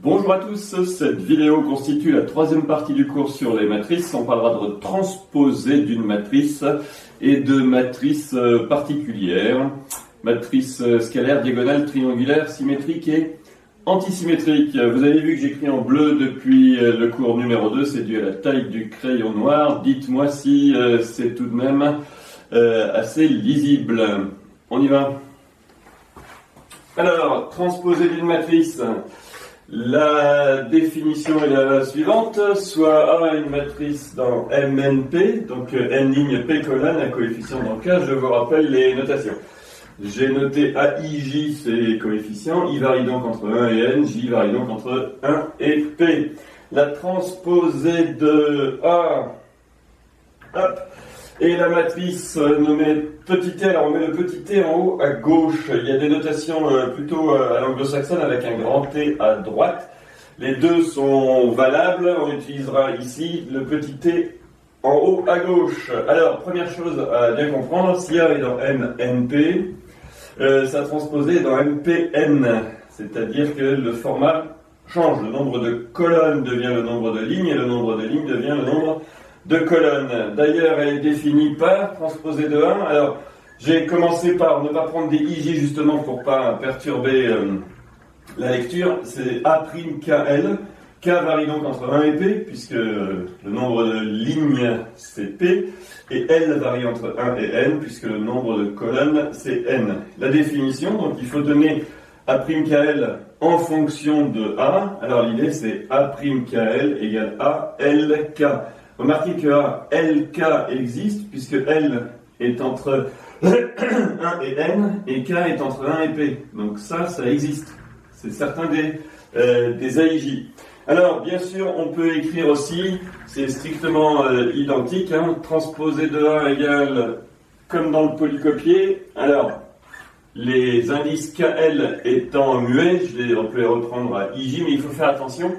Bonjour à tous, cette vidéo constitue la troisième partie du cours sur les matrices. On parlera de transposer d'une matrice et de matrices particulières. Matrices scalaires, diagonales, triangulaires, symétriques et antisymétriques. Vous avez vu que j'écris en bleu depuis le cours numéro 2, c'est dû à la taille du crayon noir. Dites-moi si c'est tout de même assez lisible. On y va. Alors, transposer d'une matrice. La définition est la suivante, soit A est une matrice dans MNP, donc N ligne P colonne, un coefficient dans K, je vous rappelle les notations. J'ai noté AIJ, c'est les coefficients, I varie donc entre 1 et N, J varie donc entre 1 et P. La transposée de A, hop, et la matrice nommée petit t, alors on met le petit t en haut à gauche. Il y a des notations plutôt à l'anglo-saxonne avec un grand T à droite. Les deux sont valables. On utilisera ici le petit t en haut à gauche. Alors, première chose à bien comprendre, si A est dans MNP, sa transposée est dans MPN. C'est-à-dire que le format change. Le nombre de colonnes devient le nombre de lignes et le nombre de lignes devient le nombre de colonnes. D'ailleurs, elle est définie par transposée de 1. Alors, j'ai commencé par ne pas prendre des IJ justement pour pas perturber la lecture. C'est A'KL. K varie donc entre 1 et P, puisque le nombre de lignes c'est P, et L varie entre 1 et N, puisque le nombre de colonnes c'est N. La définition, donc il faut donner A'KL en fonction de A. Alors l'idée c'est A'KL égale ALK. Remarquez que LK existe, puisque L est entre 1 et N, et K est entre 1 et P. Donc ça existe. C'est certain des AIJ. Alors, bien sûr, on peut écrire aussi, c'est strictement identique, transposer de A égale, comme dans le polycopier. Alors, les indices KL étant muets, on peut les reprendre à IJ, mais il faut faire attention.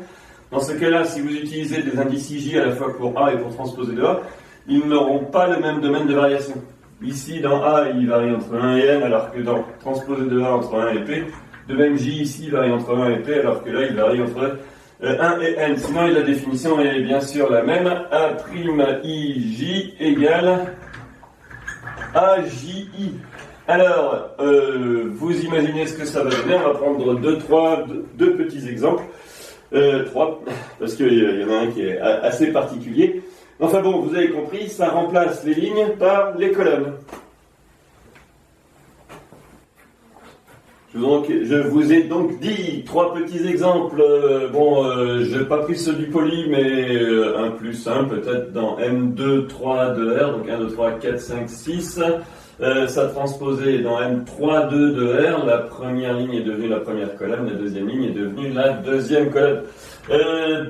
Dans ce cas-là, si vous utilisez des indices IJ à la fois pour A et pour transposer de A, ils n'auront pas le même domaine de variation. Ici, dans A, il varie entre 1 et N, alors que dans transposer de A entre 1 et P. De même, J ici varie entre 1 et P, alors que là, il varie entre 1 et N. Sinon, la définition est bien sûr la même. A'IJ égale AJI. Alors, vous imaginez ce que ça va donner. On va prendre deux petits exemples. 3, parce qu'il y en a un qui est assez particulier. Enfin bon, vous avez compris, ça remplace les lignes par les colonnes. Je vous ai donc dit 3 petits exemples. Je n'ai pas pris ceux du poly, mais un plus simple, peut-être dans M2, 3, 2R, donc 1, 2, 3, 4, 5, 6. Ça transposé dans M3, 2 de R, la première ligne est devenue la première colonne, la deuxième ligne est devenue la deuxième colonne.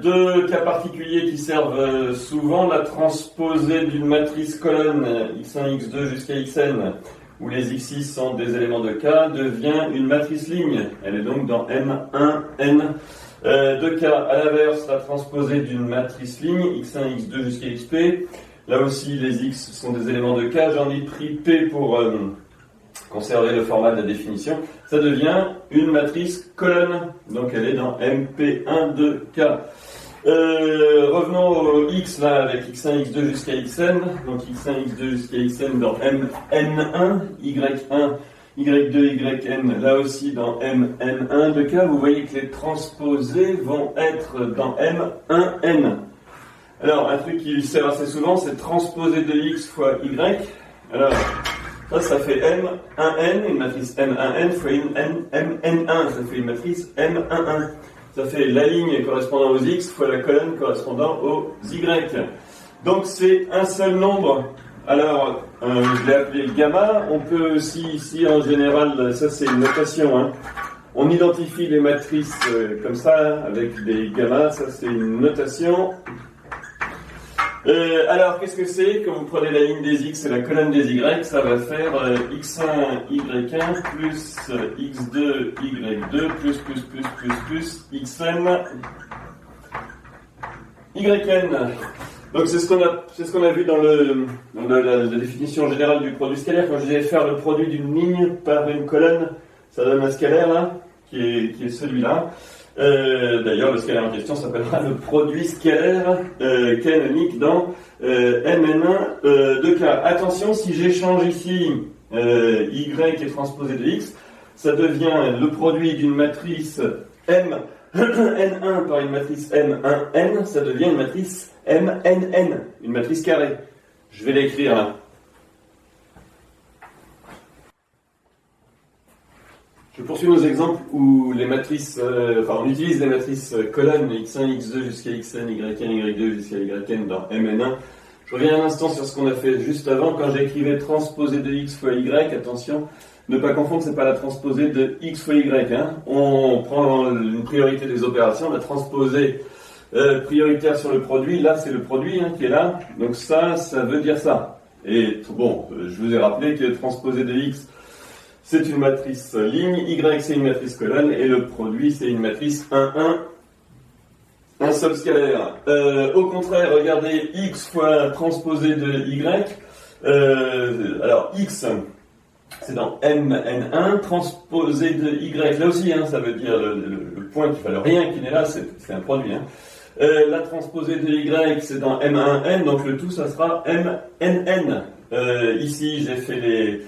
Deux cas particuliers qui servent souvent, la transposée d'une matrice colonne x1, x2 jusqu'à xn, où les x6 sont des éléments de K, devient une matrice ligne. Elle est donc dans M1, N. Deux cas, à l'inverse, la transposée d'une matrice ligne, x1, x2 jusqu'à xp. Là aussi, les x sont des éléments de K. J'en ai pris P pour conserver le format de la définition. Ça devient une matrice colonne. Donc, elle est dans MP1 de K. Revenons au x, là, avec x1, x2 jusqu'à xn. Donc, x1, x2 jusqu'à xn dans MN1, y1, y2, yn. Là aussi, dans MN1 de K. Vous voyez que les transposés vont être dans M1n. Alors, un truc qui sert assez souvent, c'est transposer de x fois y. Alors, ça fait M1n, une matrice M1n fois une Mn1, ça fait une matrice M11. Ça fait la ligne correspondant aux x fois la colonne correspondant aux y. Donc, c'est un seul nombre. Alors, je l'ai appelé gamma. On peut aussi, ici, en général, ça c'est une notation, on identifie les matrices comme ça, avec des gamma. Ça, c'est une notation. Alors, qu'est-ce que c'est? Quand vous prenez la ligne des x et la colonne des y, ça va faire x1, y1 plus x2, y2 plus xn, yn. Donc c'est ce qu'on a vu dans la définition générale du produit scalaire. Quand je disais faire le produit d'une ligne par une colonne, ça donne un scalaire là, qui est celui-là. D'ailleurs, le scalaire en question s'appellera le produit scalaire canonique dans Mn1 de K. Attention, si j'échange ici y est transposé de x, ça devient le produit d'une matrice M N1 par une matrice M1N, ça devient une matrice MNN, une matrice carrée. Je vais l'écrire là. Je poursuis nos exemples où les matrices, on utilise les matrices colonnes x1, x2 jusqu'à xn, yn, y2 jusqu'à yn dans Mn1. Je reviens un instant sur ce qu'on a fait juste avant. Quand j'écrivais transposé de x fois y, attention, ne pas confondre, c'est pas la transposée de x fois y. Hein. On prend une priorité des opérations, la transposée prioritaire sur le produit. Là, c'est le produit qui est là. Donc ça veut dire ça. Et bon, je vous ai rappelé que transposé de x, c'est une matrice ligne, y c'est une matrice colonne, et le produit c'est une matrice 1, 1, un seul scalaire. Au contraire, regardez x fois transposé de y. Alors x, c'est dans Mn1, transposé de y. Là aussi, ça veut dire le point qui fait le rien qui n'est là, c'est un produit. La transposée de y, c'est dans M1n, donc le tout, ça sera Mnn. Ici, j'ai fait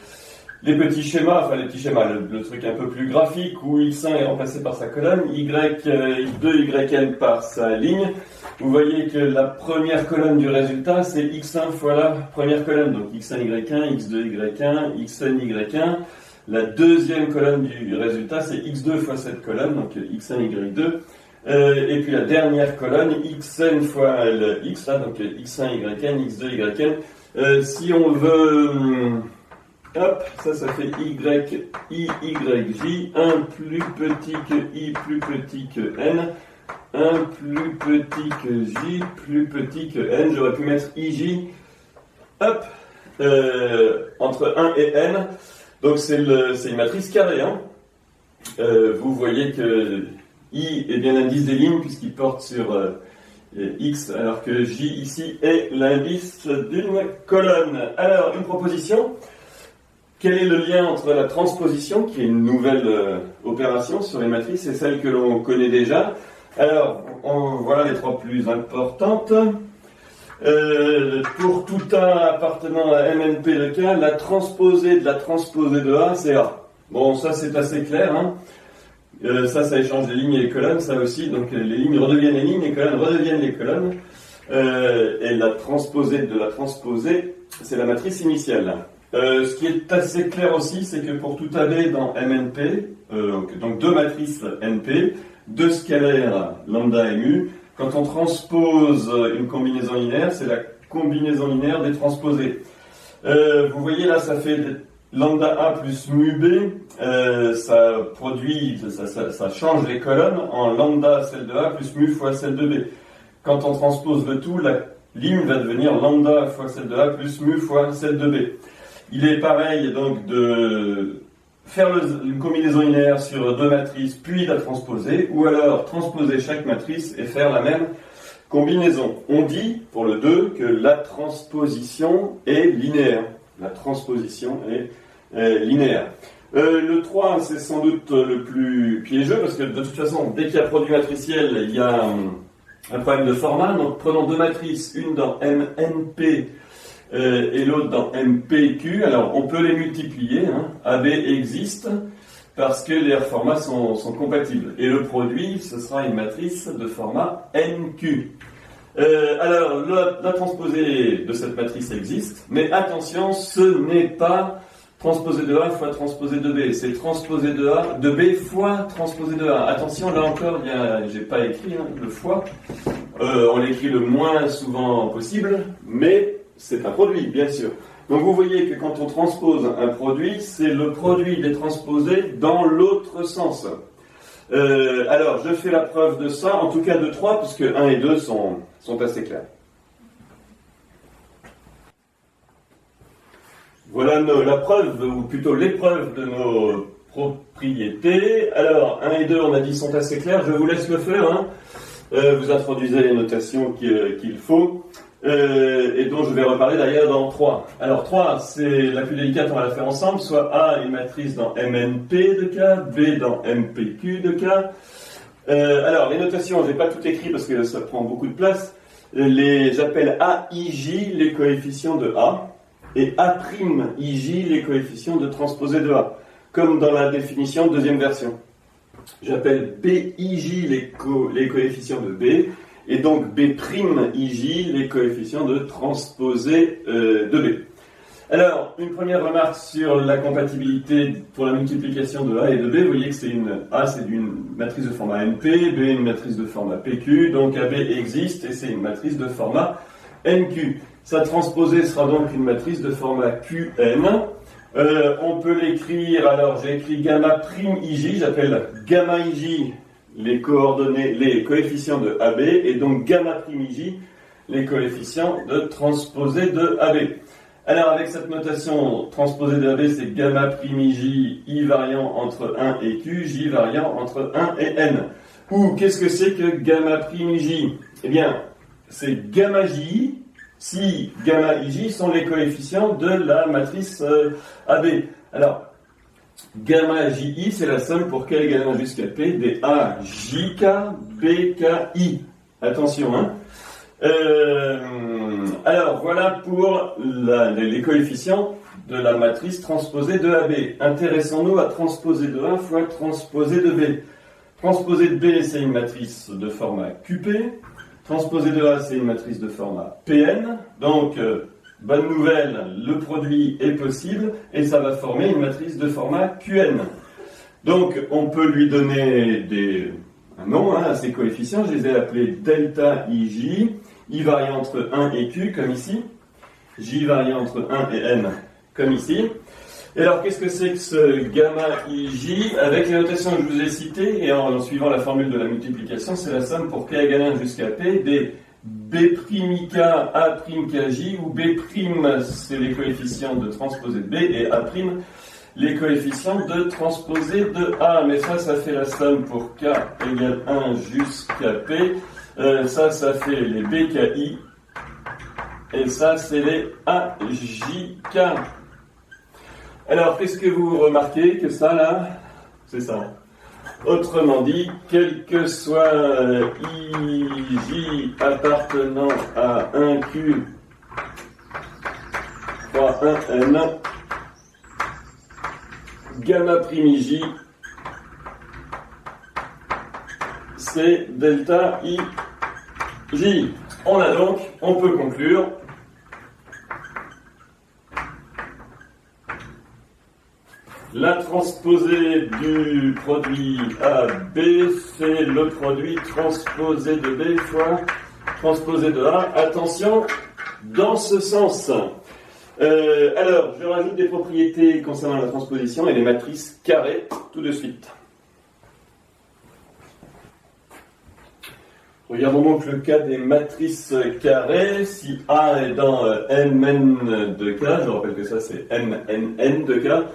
les petits schémas, le truc un peu plus graphique où x1 est remplacé par sa colonne, y2, yn par sa ligne. Vous voyez que la première colonne du résultat, c'est x1 fois la première colonne, donc x1, y1, x2, y1, xn, y1. La deuxième colonne du résultat, c'est x2 fois cette colonne, donc x1, y2. Et puis la dernière colonne, xn fois le x, là, donc x1, yn, x2, yn. Si on veut... hop, ça fait y, j, 1 plus petit que i plus petit que n, 1 plus petit que j plus petit que n. J'aurais pu mettre ij, hop, entre 1 et n. Donc c'est une matrice carrée. Vous voyez que i est bien l'indice des lignes puisqu'il porte sur x, alors que j ici est l'indice d'une colonne. Alors, une proposition. Quel est le lien entre la transposition, qui est une nouvelle opération sur les matrices, et celle que l'on connaît déjà? Alors, voilà les trois plus importantes. Pour tout A appartenant à MNP de K, la transposée de la transposée de A, c'est A. Bon, ça c'est assez clair. Ça échange les lignes et les colonnes, ça aussi. Donc les lignes redeviennent les lignes, les colonnes redeviennent les colonnes. Et la transposée de la transposée, c'est la matrice initiale. Ce qui est assez clair aussi, c'est que pour tout AB dans MNP, donc deux matrices NP, deux scalaires lambda et mu, quand on transpose une combinaison linéaire, c'est la combinaison linéaire des transposés. Vous voyez là, ça fait lambda A plus mu B, ça produit, ça change les colonnes en lambda celle de A plus mu fois celle de B. Quand on transpose le tout, la ligne va devenir lambda fois celle de A plus mu fois celle de B. Il est pareil donc de faire une combinaison linéaire sur deux matrices puis la transposer, ou alors transposer chaque matrice et faire la même combinaison. On dit pour le 2 que la transposition est linéaire. La transposition est linéaire. Le 3, c'est sans doute le plus piégeux parce que de toute façon, dès qu'il y a produit matriciel, il y a un problème de format. Donc prenons deux matrices, une dans MNP et l'autre dans MPQ. Alors on peut les multiplier, AB existe parce que les formats sont compatibles. Et le produit, ce sera une matrice de format NQ. Alors la transposée de cette matrice existe, mais attention, ce n'est pas transposé de A fois transposé de B, c'est transposé de B fois transposé de A. Attention, là encore, j'ai pas écrit le fois. On l'écrit le moins souvent possible, mais c'est un produit, bien sûr. Donc vous voyez que quand on transpose un produit, c'est le produit des transposés dans l'autre sens. Alors, je fais la preuve de ça, en tout cas de 3, puisque 1 et 2 sont assez clairs. Voilà la preuve, ou plutôt l'épreuve de nos propriétés. Alors, 1 et 2, on a dit, sont assez clairs. Je vous laisse le faire. Vous introduisez les notations qu'il faut. Et dont je vais reparler d'ailleurs dans 3. Alors 3, c'est la plus délicate, on va la faire ensemble, soit A est matrice dans MNP de K, B dans MPQ de K. Alors, les notations, je n'ai pas tout écrit parce que ça prend beaucoup de place. J'appelle AIJ les coefficients de A et A'IJ les coefficients de transposé de A, comme dans la définition deuxième version. J'appelle BIJ les coefficients de B et donc B'IJ les coefficients de transposé de B. Alors, une première remarque sur la compatibilité pour la multiplication de A et de B. Vous voyez que A c'est une matrice de format NP, B une matrice de format PQ, donc AB existe et c'est une matrice de format NQ. Sa transposée sera donc une matrice de format QN. On peut l'écrire, alors j'ai écrit gamma prime IJ, j'appelle gamma IJ les coefficients de AB et donc gamma prime IJ les coefficients de transposé de AB. Alors avec cette notation transposée de AB, c'est gamma prime IJ, I variant entre 1 et Q, J variant entre 1 et N. Ou qu'est-ce que c'est que gamma prime IJ? Eh bien, c'est gamma J si gamma IJ sont les coefficients de la matrice AB. Alors, gamma JI, c'est la somme pour K égale 1 jusqu'à P des A, JK, BKI. Attention, hein. Alors, voilà pour les coefficients de la matrice transposée de AB. Intéressons-nous à transposé de A fois transposé de B. Transposé de B, c'est une matrice de format QP. Transposé de A, c'est une matrice de format PN. Donc, bonne nouvelle, le produit est possible et ça va former une matrice de format QN. Donc, on peut lui donner un nom à ces coefficients. Je les ai appelés delta IJ, I variant entre 1 et Q, comme ici. J variant entre 1 et N, comme ici. Et alors, qu'est-ce que c'est que ce gamma IJ? Avec les notations que je vous ai citées, et en suivant la formule de la multiplication, c'est la somme pour K égale 1 jusqu'à P des B'IK, A'KJ, où B', c'est les coefficients de transposé de B, et A', les coefficients de transposé de A. Mais ça fait la somme pour K égale 1 jusqu'à P. Ça fait les BKI. Et ça, c'est les AJK. Alors, qu'est-ce que vous remarquez que ça, là, c'est ça. Autrement dit, quel que soit IJ appartenant à 1Q fois 1N, gamma prime IJ, c'est delta IJ. On peut conclure la transposée du produit AB fait le produit transposé de B fois transposé de A. Attention, dans ce sens. Alors, je rajoute des propriétés concernant la transposition et les matrices carrées tout de suite. Regardons donc le cas des matrices carrées. Si A est dans Mn de K, je rappelle que ça c'est Mnn de K,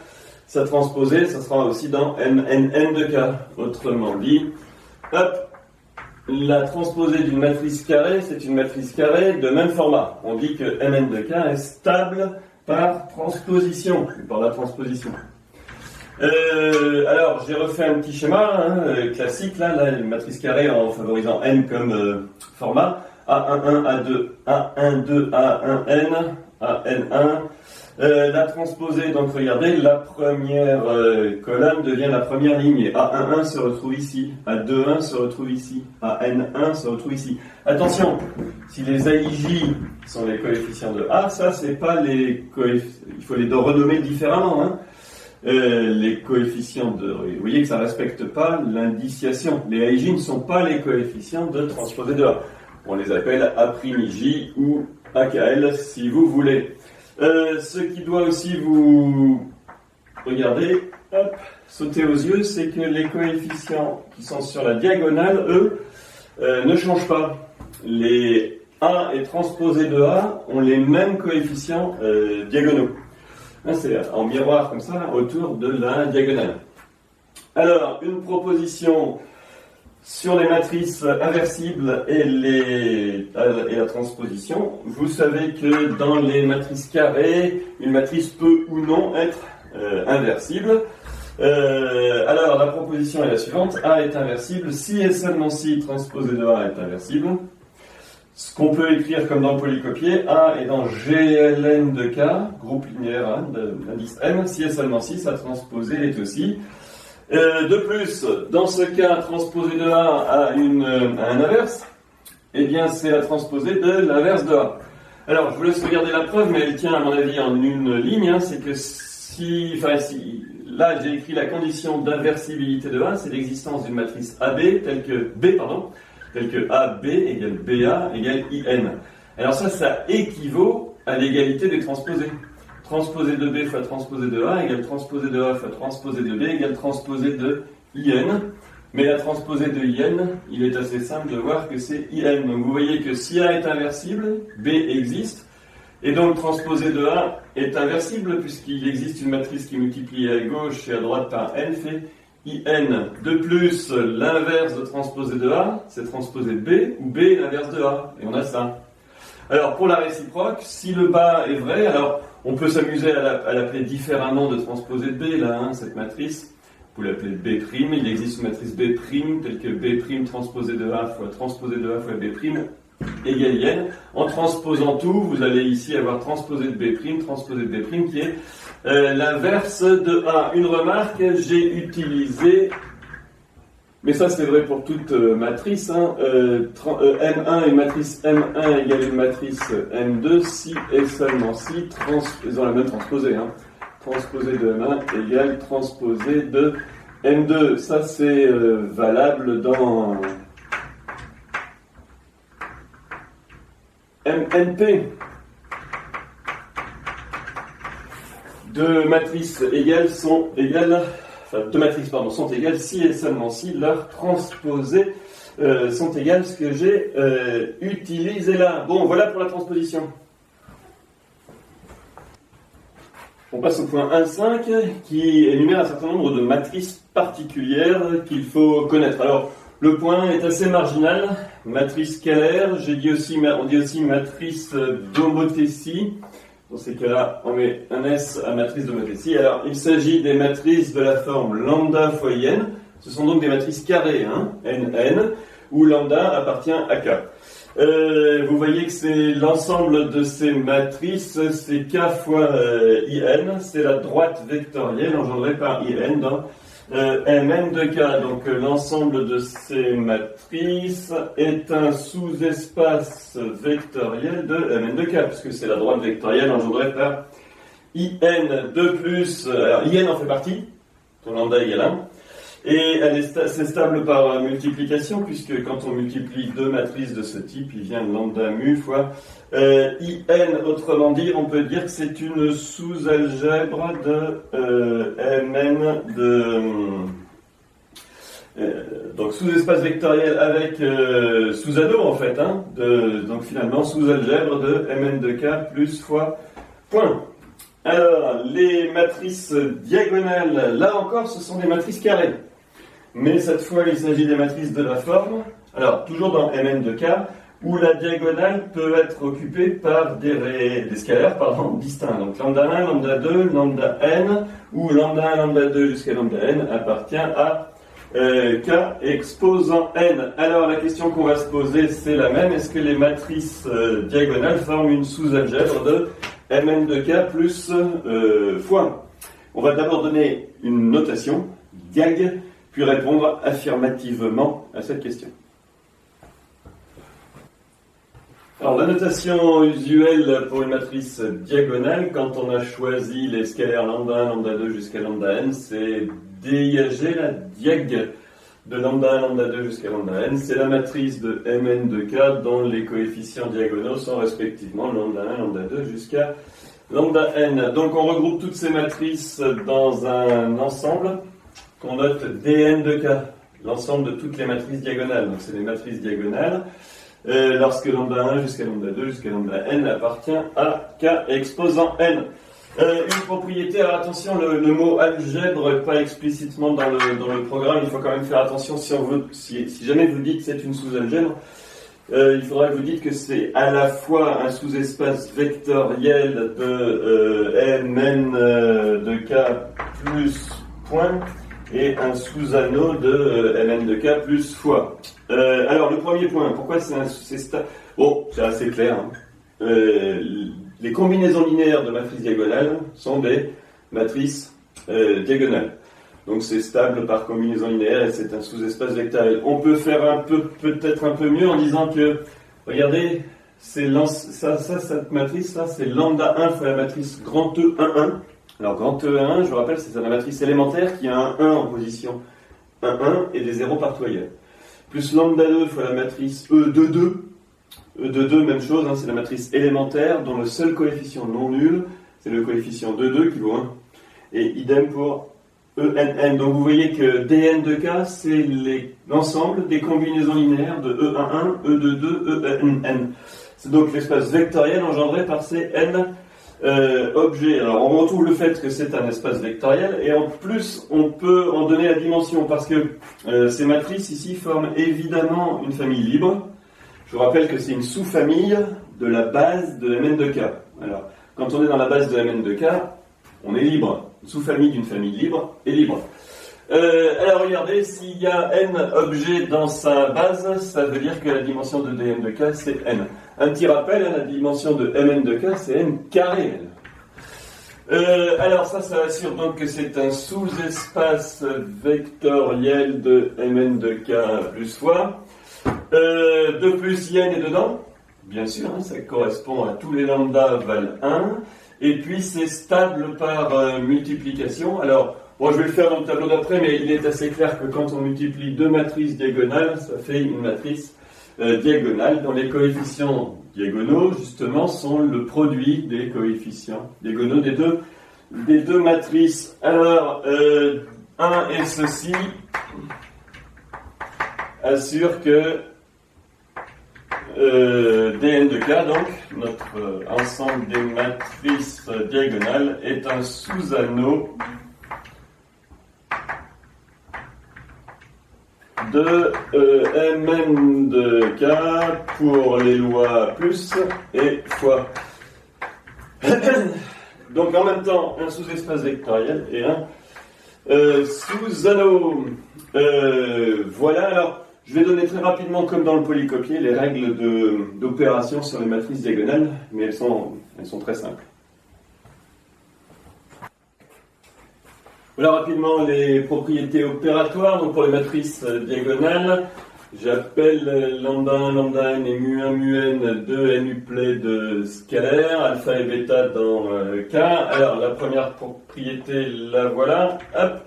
sa transposée, ça sera aussi dans Mnn de K. Autrement dit, hop, la transposée d'une matrice carrée, c'est une matrice carrée de même format. On dit que Mn de K est stable par transposition, par la transposition. Alors, j'ai refait un petit schéma classique, là, une matrice carrée en favorisant n comme format. A11, A2, A12, A1n, AN1. La transposée, donc regardez, la première colonne devient la première ligne et A11 se retrouve ici, A21 se retrouve ici, AN1 se retrouve ici. Attention, si les AIJ sont les coefficients de A, ça c'est pas les coefficients, il faut les renommer différemment, hein. Les coefficients de... Vous voyez que ça ne respecte pas l'indiciation. Les AIJ ne sont pas les coefficients de transposé de A. On les appelle A'IJ ou AKL si vous voulez. Ce qui doit aussi vous regarder, hop, sauter aux yeux, c'est que les coefficients qui sont sur la diagonale, eux, ne changent pas. Les A et transposé de A ont les mêmes coefficients diagonaux. C'est en miroir comme ça autour de la diagonale. Alors, une proposition sur les matrices inversibles et la transposition. Vous savez que dans les matrices carrées, une matrice peut ou non être inversible. Alors, la proposition est la suivante. A est inversible si et seulement si transposé de A est inversible. Ce qu'on peut écrire comme dans le polycopier, A est dans GLN de K, groupe linéaire hein, d'indice M, si et seulement si, sa transposée est aussi. De plus, dans ce cas, transposé de A a un inverse, eh bien c'est la transposée de l'inverse de A. Alors, je vous laisse regarder la preuve, mais elle tient à mon avis en une ligne, hein, c'est que là j'ai écrit la condition d'inversibilité de A, c'est l'existence d'une matrice AB telle que AB égale BA égale IN. Alors ça équivaut à l'égalité des transposés. Transposé de B fois transposé de A égale transposé de A fois transposé de B égale transposé de IN. Mais la transposée de IN, il est assez simple de voir que c'est IN. Donc vous voyez que si A est inversible, B existe. Et donc transposé de A est inversible puisqu'il existe une matrice qui multiplie à gauche et à droite par N fait IN. De plus, l'inverse de transposé de A, c'est transposé de B, ou B est l'inverse de A. Et on a ça. Alors, pour la réciproque, si le bas est vrai, alors on peut s'amuser à l'appeler différemment de transposé de B, là, hein, cette matrice. Vous l'appelez B'. Il existe une matrice B' telle que B' transposé de A fois transposé de A fois B' égale IN. En transposant tout, vous allez ici avoir transposé de B', transposé de B' qui est l'inverse de A. Une remarque, j'ai utilisé, mais ça c'est vrai pour toute matrice, hein, M1 et matrice M1 égale une matrice M2 si et seulement si, ils ont la même transposée. Hein. Transposé de M1 égale transposé de M2. Ça c'est valable dans MNP. Deux matrices égales sont égales si et seulement si leurs transposées sont égales, ce que j'ai utilisé là. Bon, voilà pour la transposition. On passe au point 1.5 qui énumère un certain nombre de matrices particulières qu'il faut connaître. Alors, le point est assez marginal. Matrice scalaire, on dit aussi matrice d'homothétie. Dans ces cas-là, on met un S à matrice d'homothétie. Alors, il s'agit des matrices de la forme lambda fois IN. Ce sont donc des matrices carrées, hein, NN, où lambda appartient à K. Vous voyez que c'est l'ensemble de ces matrices, c'est K fois IN, c'est la droite vectorielle engendrée par IN dans Mn de K. Donc l'ensemble de ces matrices est un sous-espace vectoriel de Mn de K, puisque c'est la droite vectorielle engendrée par IN. De plus, alors IN en fait partie, ton lambda égale 1. Et c'est stable par multiplication, puisque quand on multiplie deux matrices de ce type, il vient lambda mu fois IN. Autrement dit, on peut dire que c'est une sous-algèbre de Mn de... donc sous-espace vectoriel avec sous-anneau en fait, hein, donc finalement sous-algèbre de Mn de K plus fois point. Alors, les matrices diagonales, là encore, ce sont des matrices carrées. Mais cette fois, il s'agit des matrices de la forme, alors toujours dans Mn de K, où la diagonale peut être occupée par des scalaires distincts. Donc lambda 1, lambda 2, lambda n, où lambda 1, lambda 2 jusqu'à lambda n appartient à K exposant n. Alors la question qu'on va se poser, c'est la même. Est-ce que les matrices diagonales forment une sous-algèbre de Mn de K plus fois? On va d'abord donner une notation, diag, puis répondre affirmativement à cette question. Alors la notation usuelle pour une matrice diagonale, quand on a choisi les scalaires lambda 1, lambda 2 jusqu'à lambda n, c'est DIAG, la diag de lambda 1, lambda 2 jusqu'à lambda n, c'est la matrice de Mn de K dont les coefficients diagonaux sont respectivement lambda 1, lambda 2 jusqu'à lambda n. Donc on regroupe toutes ces matrices dans un ensemble qu'on note dn de K, l'ensemble de toutes les matrices diagonales. Donc c'est les matrices diagonales lorsque lambda 1 jusqu'à lambda 2 jusqu'à lambda n appartient à K exposant n. Une propriété, alors attention, le mot algèbre n'est pas explicitement dans le programme, il faut quand même faire attention si jamais vous dites que c'est une sous-algèbre, il faudra que vous dites que c'est à la fois un sous-espace vectoriel de Mn de K plus points et un sous-anneau de Mn de K plus fois. Alors, le premier point, pourquoi c'est stable? Bon, c'est assez clair. Hein. Les combinaisons linéaires de matrices diagonales sont des matrices diagonales. Donc c'est stable par combinaison linéaire et c'est un sous-espace vectoriel. On peut faire peut-être un peu mieux en disant que, regardez, cette matrice, ça, c'est lambda 1 fois la matrice grand E11. Alors grand E11, je vous rappelle, c'est la matrice élémentaire qui a un 1 en position 1, 1 et des zéros partout ailleurs. Plus lambda 2 fois la matrice E22. E22, même chose, hein, c'est la matrice élémentaire dont le seul coefficient non nul, c'est le coefficient 2 qui vaut 1. Et idem pour ENN. Donc vous voyez que dn de k, c'est l'ensemble des combinaisons linéaires de E11, E22, ENN. C'est donc l'espace vectoriel engendré par ces n objets. Alors on retrouve le fait que c'est un espace vectoriel et en plus on peut en donner la dimension parce que ces matrices ici forment évidemment une famille libre. Je vous rappelle que c'est une sous-famille de la base de Mn de k. Alors quand on est dans la base de Mn de k, on est libre. Une sous-famille d'une famille libre est libre. Alors regardez, s'il y a n objets dans sa base, ça veut dire que la dimension de dn de k c'est n. Un petit rappel, la dimension de mn de k c'est n carré. Alors ça assure donc que c'est un sous-espace vectoriel de mn de k plus fois. De plus yn est dedans, bien sûr, hein, ça correspond à tous les lambda valent 1. Et puis c'est stable par multiplication. Alors, bon, je vais le faire dans le tableau d'après, mais il est assez clair que quand on multiplie deux matrices diagonales, ça fait une matrice diagonale dont les coefficients diagonaux, justement, sont le produit des coefficients diagonaux des deux matrices. Alors, 1 et ceci assure que dn de k, donc, notre ensemble des matrices diagonales, est un sous-anneau de mn de k pour les lois plus et fois. Donc en même temps, un sous-espace vectoriel et un sous-anneau. Voilà, alors je vais donner très rapidement, comme dans le polycopier, les règles d'opération sur les matrices diagonales, mais elles sont très simples. Voilà rapidement les propriétés opératoires. Donc pour les matrices diagonales, j'appelle lambda 1, lambda n et mu 1, mu n deux nuplets de scalaires, alpha et bêta dans K. Alors la première propriété, la voilà. Hop,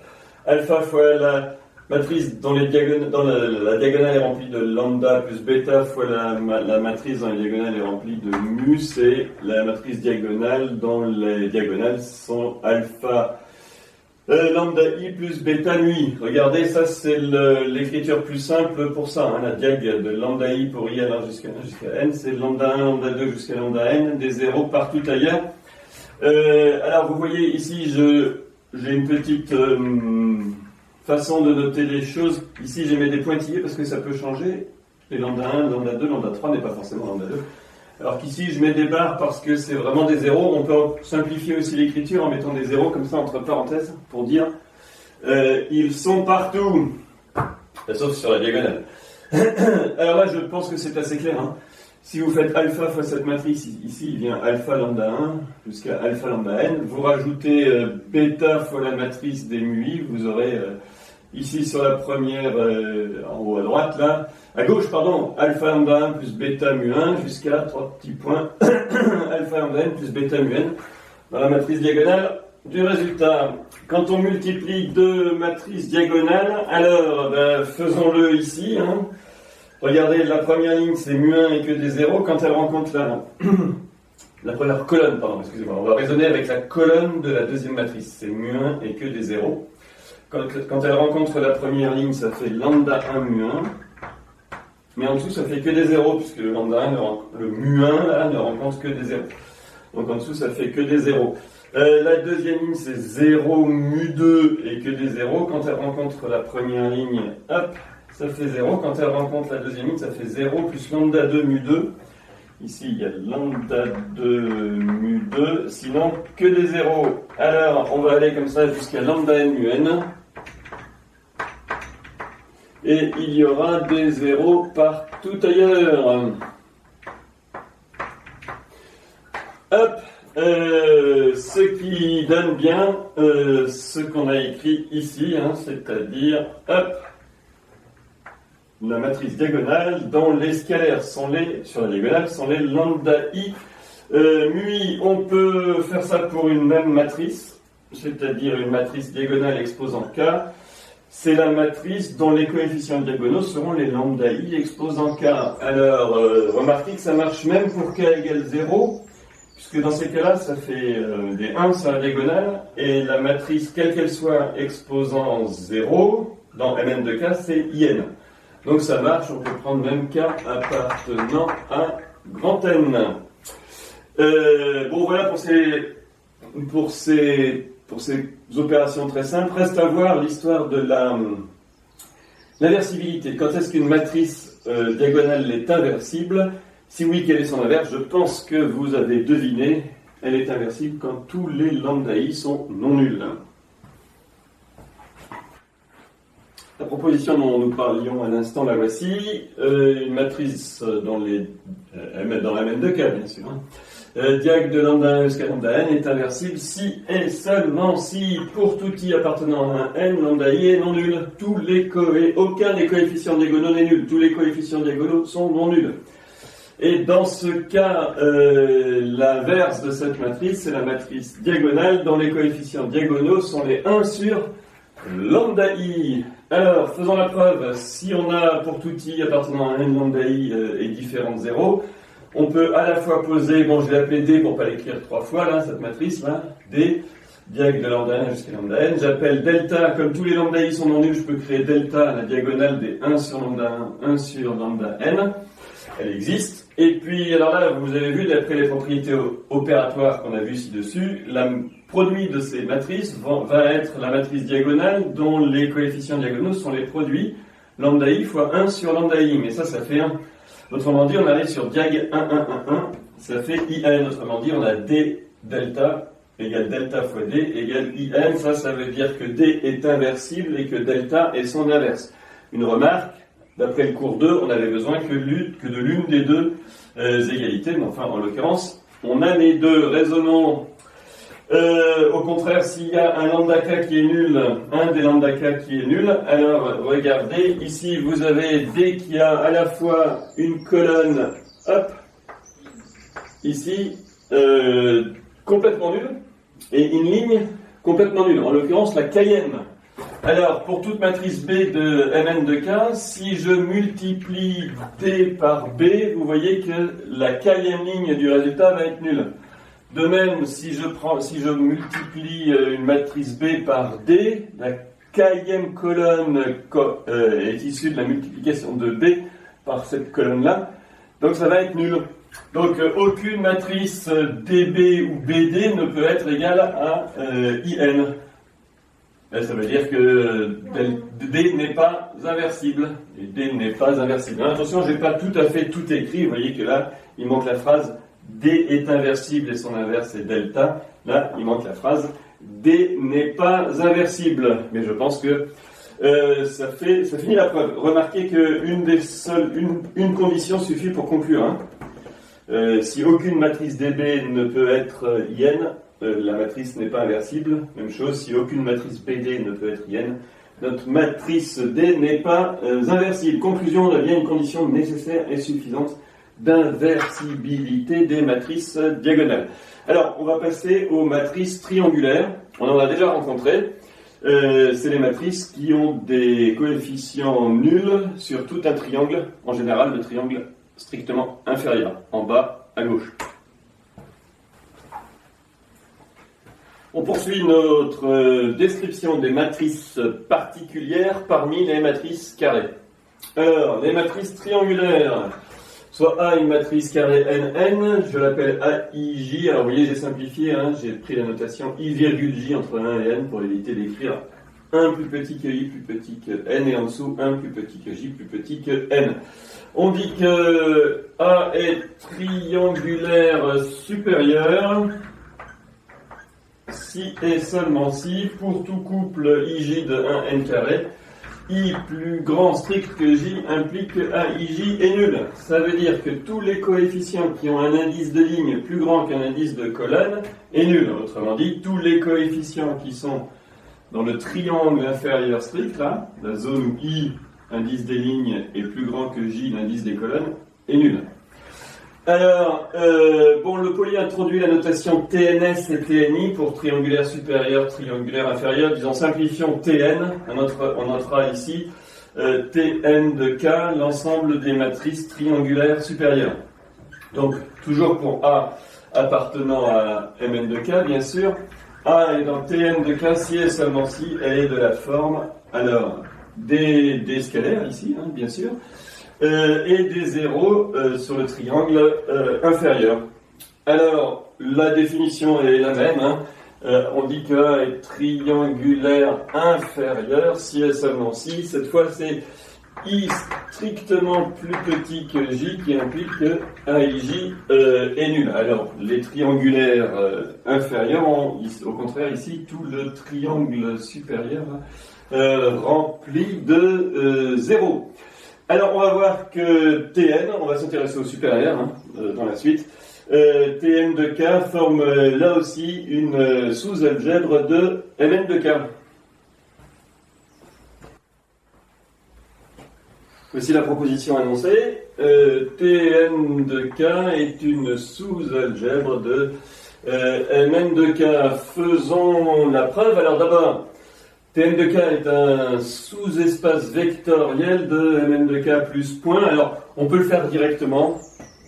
alpha fois la matrice dont la diagonale est remplie de lambda plus bêta fois la matrice dont la diagonale est remplie de mu, c'est la matrice diagonale dont les diagonales sont alpha lambda i plus bêta mu i. Regardez, ça c'est l'écriture plus simple pour ça. Hein, la diag de lambda i pour i allant jusqu'à n, c'est lambda 1, lambda 2 jusqu'à lambda n, des zéros partout ailleurs. Alors vous voyez ici, j'ai une petite façon de noter les choses. Ici, j'ai mis des pointillés parce que ça peut changer. Et lambda 1, lambda 2, lambda 3 n'est pas forcément lambda 2. Alors qu'ici, je mets des barres parce que c'est vraiment des zéros. On peut simplifier aussi l'écriture en mettant des zéros comme ça entre parenthèses pour dire ils sont partout. Sauf sur la diagonale. Alors là, je pense que c'est assez clair. Hein. Si vous faites alpha fois cette matrice, ici il vient alpha lambda 1 jusqu'à alpha lambda n, vous rajoutez bêta fois la matrice des mu i, vous aurez ici sur la première, en haut à droite, là, à gauche, pardon, alpha lambda 1 plus bêta mu 1 jusqu'à 3 petits points, alpha lambda n plus bêta mu n, dans la matrice diagonale du résultat. Quand on multiplie deux matrices diagonales, alors faisons-le ici, hein. Regardez, la première ligne, c'est mu1 et que des zéros. Quand elle rencontre la première colonne, pardon, excusez-moi, on va raisonner avec la colonne de la deuxième matrice. C'est mu1 et que des zéros. Quand elle rencontre la première ligne, ça fait lambda 1 mu1. Mais en dessous, ça fait que des zéros, puisque le lambda 1, le mu1, là, ne rencontre que des zéros. Donc en dessous, ça fait que des zéros. La deuxième ligne, c'est 0 mu2 et que des zéros. Quand elle rencontre la première ligne, hop, ça fait 0. Quand elle rencontre la deuxième ligne, ça fait 0 plus lambda 2 mu 2. Ici, il y a lambda 2 mu 2, sinon que des zéros. Alors, on va aller comme ça jusqu'à lambda n mu n. Et il y aura des zéros partout ailleurs. Hop, ce qui donne bien ce qu'on a écrit ici, hein, c'est-à-dire, hop, la matrice diagonale dont les scalaires sont sur la diagonale sont les lambda i mu i. On peut faire ça pour une même matrice, c'est-à-dire une matrice diagonale exposant k. C'est la matrice dont les coefficients diagonaux seront les lambda i exposant k. Alors, remarquez que ça marche même pour k égale 0, puisque dans ces cas-là, ça fait des 1 sur la diagonale, et la matrice, quelle qu'elle soit, exposant 0, dans Mn de k, c'est In. Donc ça marche, on peut prendre même k appartenant à grand N. Bon, voilà pour ces opérations très simples. Reste à voir l'histoire de l'inversibilité. Quand est-ce qu'une matrice diagonale est inversible? Si oui, quel est son inverse? Je pense que vous avez deviné, elle est inversible quand tous les lambda i sont non nuls. La proposition dont nous parlions à l'instant, la voici. Une matrice dans Mn de k, bien sûr. Diag de lambda 1 jusqu'à lambda n est inversible si et seulement si, pour tout i appartenant à un n, lambda i est non nul. Aucun des coefficients diagonaux n'est nul. Tous les coefficients diagonaux sont non nuls. Et dans ce cas, l'inverse de cette matrice, c'est la matrice diagonale dont les coefficients diagonaux sont les 1 sur lambda i. Alors, faisons la preuve. Si on a pour tout i appartenant à n lambda i est différent de 0, on peut à la fois poser, bon je vais appeler D pour ne pas l'écrire 3 fois, là, cette matrice-là, D, diag de lambda 1 jusqu'à lambda n, j'appelle delta, comme tous les lambda i sont non nuls, je peux créer delta à la diagonale des 1 sur lambda 1, 1 sur lambda n, elle existe, et puis alors là, vous avez vu, d'après les propriétés opératoires qu'on a vues ci-dessus, le produit de ces matrices va être la matrice diagonale dont les coefficients diagonaux sont les produits lambda i fois 1 sur lambda i, mais ça fait 1. Autrement dit, on arrive sur diag 1, 1, 1, 1, ça fait IN. Autrement dit, on a D delta égale delta fois D égale IN. Ça veut dire que D est inversible et que delta est son inverse. Une remarque, d'après le cours 2, on avait besoin que de l'une des deux égalités, mais enfin, en l'occurrence, on a les deux. Raisonnons. Au contraire, s'il y a un lambda k qui est nul, un des lambda k qui est nul, alors regardez, ici vous avez D qui a à la fois une colonne, hop, ici, complètement nulle, et une ligne complètement nulle, en l'occurrence la km. Alors, pour toute matrice B de Mn de k, si je multiplie D par B, vous voyez que la km ligne du résultat va être nulle. De même, si je multiplie une matrice B par D, la kème colonne est issue de la multiplication de B par cette colonne-là, donc ça va être nul. Donc aucune matrice DB ou BD ne peut être égale à IN. Ça veut dire que D n'est pas inversible. Et D n'est pas inversible. Alors, attention, je n'ai pas tout à fait tout écrit. Vous voyez que là, il manque la phrase D est inversible et son inverse est delta. Là, il manque la phrase D n'est pas inversible. Mais je pense que ça finit la preuve. Remarquez qu'une condition suffit pour conclure. Hein. Si aucune matrice DB ne peut être IN, la matrice n'est pas inversible. Même chose, si aucune matrice BD ne peut être IN, notre matrice D n'est pas inversible. Conclusion, on a bien une condition nécessaire et suffisante d'inversibilité des matrices diagonales. Alors, on va passer aux matrices triangulaires. On en a déjà rencontré. C'est les matrices qui ont des coefficients nuls sur tout un triangle, en général le triangle strictement inférieur, en bas à gauche. On poursuit notre description des matrices particulières parmi les matrices carrées. Alors, les matrices triangulaires, soit A une matrice carrée NN, je l'appelle AIJ. Alors vous voyez, j'ai simplifié, hein, j'ai pris la notation I,J entre 1 et N pour éviter d'écrire 1 plus petit que i plus petit que n, et en dessous 1 plus petit que j plus petit que n. On dit que A est triangulaire supérieur si et seulement si, pour tout couple IJ de 1n carré, I plus grand strict que J implique que AIJ est nul. Ça veut dire que tous les coefficients qui ont un indice de ligne plus grand qu'un indice de colonne est nul. Autrement dit, tous les coefficients qui sont dans le triangle inférieur strict, là, la zone où I, indice des lignes, est plus grand que J, l'indice des colonnes, est nul. Alors, le Poli introduit la notation TNS et TNI pour triangulaire supérieur, triangulaire inférieur. Disons, simplifions TN. On notera ici Tn de K, l'ensemble des matrices triangulaires supérieures. Donc, toujours pour A appartenant à Mn de K, bien sûr. A est dans Tn de K si et seulement si elle est de la forme, alors, des scalaires ici, hein, bien sûr. Et des zéros sur le triangle inférieur. Alors, la définition est la même. Hein. On dit que A est triangulaire inférieur, si et seulement si. Cette fois, c'est I strictement plus petit que J qui implique que AIJ est nul. Alors, les triangulaires inférieurs ont, au contraire, ici, tout le triangle supérieur rempli de zéros. Alors, on va voir que Tn, on va s'intéresser au supérieur hein, dans la suite. Tn de K forme là aussi une sous-algèbre de Mn de K. Voici la proposition annoncée. Tn de K est une sous-algèbre de Mn de K. Faisons la preuve. Alors d'abord, Tn de K est un sous-espace vectoriel de Mn de K plus point. Alors, on peut le faire directement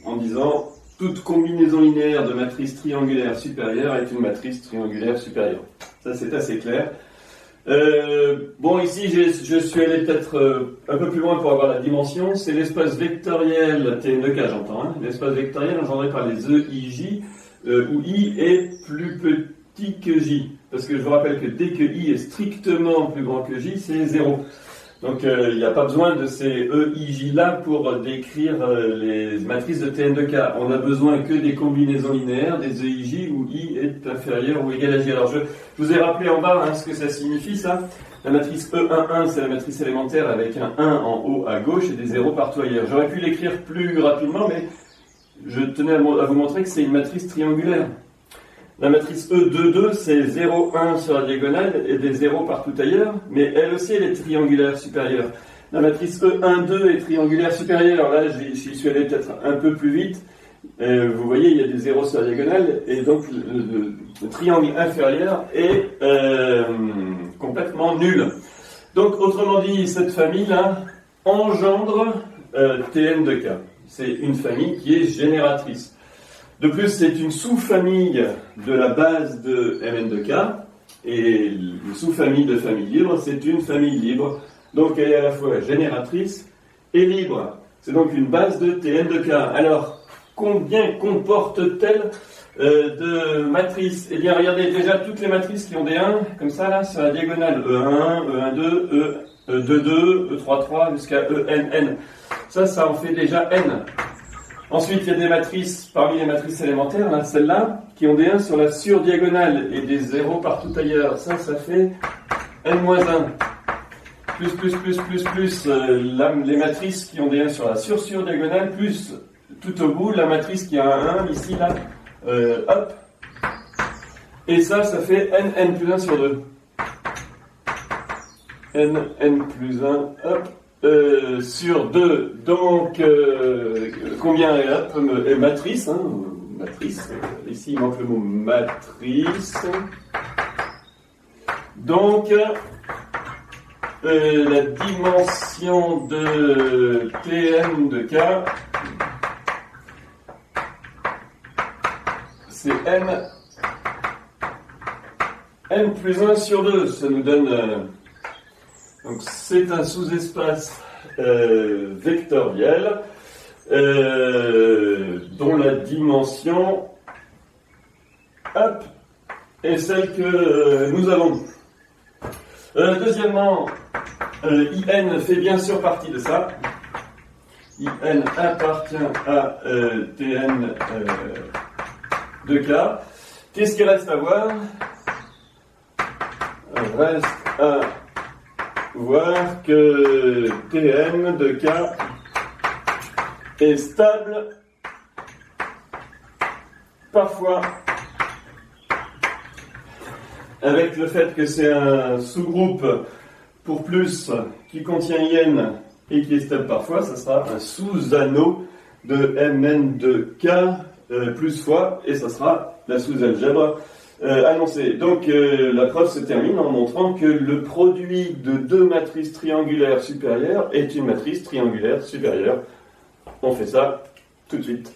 en disant toute combinaison linéaire de matrice triangulaire supérieure est une matrice triangulaire supérieure. Ça, c'est assez clair. Ici, je suis allé peut-être un peu plus loin pour avoir la dimension. C'est l'espace vectoriel Tn de K, j'entends. Hein, l'espace vectoriel engendré par les EIJ, où I est plus petit que J. Parce que je vous rappelle que dès que I est strictement plus grand que J, c'est 0. Donc il n'y a pas besoin de ces EIJ-là pour décrire les matrices de Tn de K. On n'a besoin que des combinaisons linéaires, des EIJ où I est inférieur ou égal à J. Alors je vous ai rappelé en bas ce que ça signifie ça. La matrice E11, c'est la matrice élémentaire avec un 1 en haut à gauche et des 0 partout ailleurs. J'aurais pu l'écrire plus rapidement, mais je tenais à vous montrer que c'est une matrice triangulaire. La matrice E22, c'est 0, 1 sur la diagonale et des 0 partout ailleurs, mais elle aussi, elle est triangulaire supérieure. La matrice E1, 2 est triangulaire supérieure. Là, j'y suis allé peut-être un peu plus vite. Vous voyez, il y a des 0 sur la diagonale, et donc le triangle inférieur est complètement nul. Donc, autrement dit, cette famille-là engendre Tn de K. C'est une famille qui est génératrice. De plus, c'est une sous-famille de la base de Mn de K, et une sous-famille de famille libre, c'est une famille libre, donc elle est à la fois génératrice et libre. C'est donc une base de Tn de K. Alors, combien comporte-t-elle de matrices? Eh bien, regardez déjà toutes les matrices qui ont des 1, comme ça, là, sur la diagonale, E1, E1, 2, E2, E3, 3, jusqu'à ENN. Ça en fait déjà N. Ensuite, il y a des matrices, parmi les matrices élémentaires, là, celles-là, qui ont des 1 sur la surdiagonale et des 0 partout ailleurs. Ça fait n-1. Plus, les matrices qui ont des 1 sur la surdiagonale, plus, tout au bout, la matrice qui a un 1, ici, là, hop. Et ça fait n plus 1 sur 2. n plus 1, hop. Sur 2, donc combien est matrice, hein, matrice, ici il manque le mot matrice, donc la dimension de Tn de K, c'est n plus 1 sur 2, ça nous donne... Donc c'est un sous-espace vectoriel dont la dimension est celle que nous avons. Deuxièmement, IN fait bien sûr partie de ça. IN appartient à Tn de K. Qu'est-ce qu'il reste à voir? Reste à voir que Tn de K est stable parfois avec le fait que c'est un sous-groupe pour plus qui contient IN et qui est stable parfois, ça sera un sous-anneau de Mn de K plus fois, et ça sera la sous-algèbre annoncée. Donc la preuve se termine en montrant que le produit de deux matrices triangulaires supérieures est une matrice triangulaire supérieure. On fait ça tout de suite.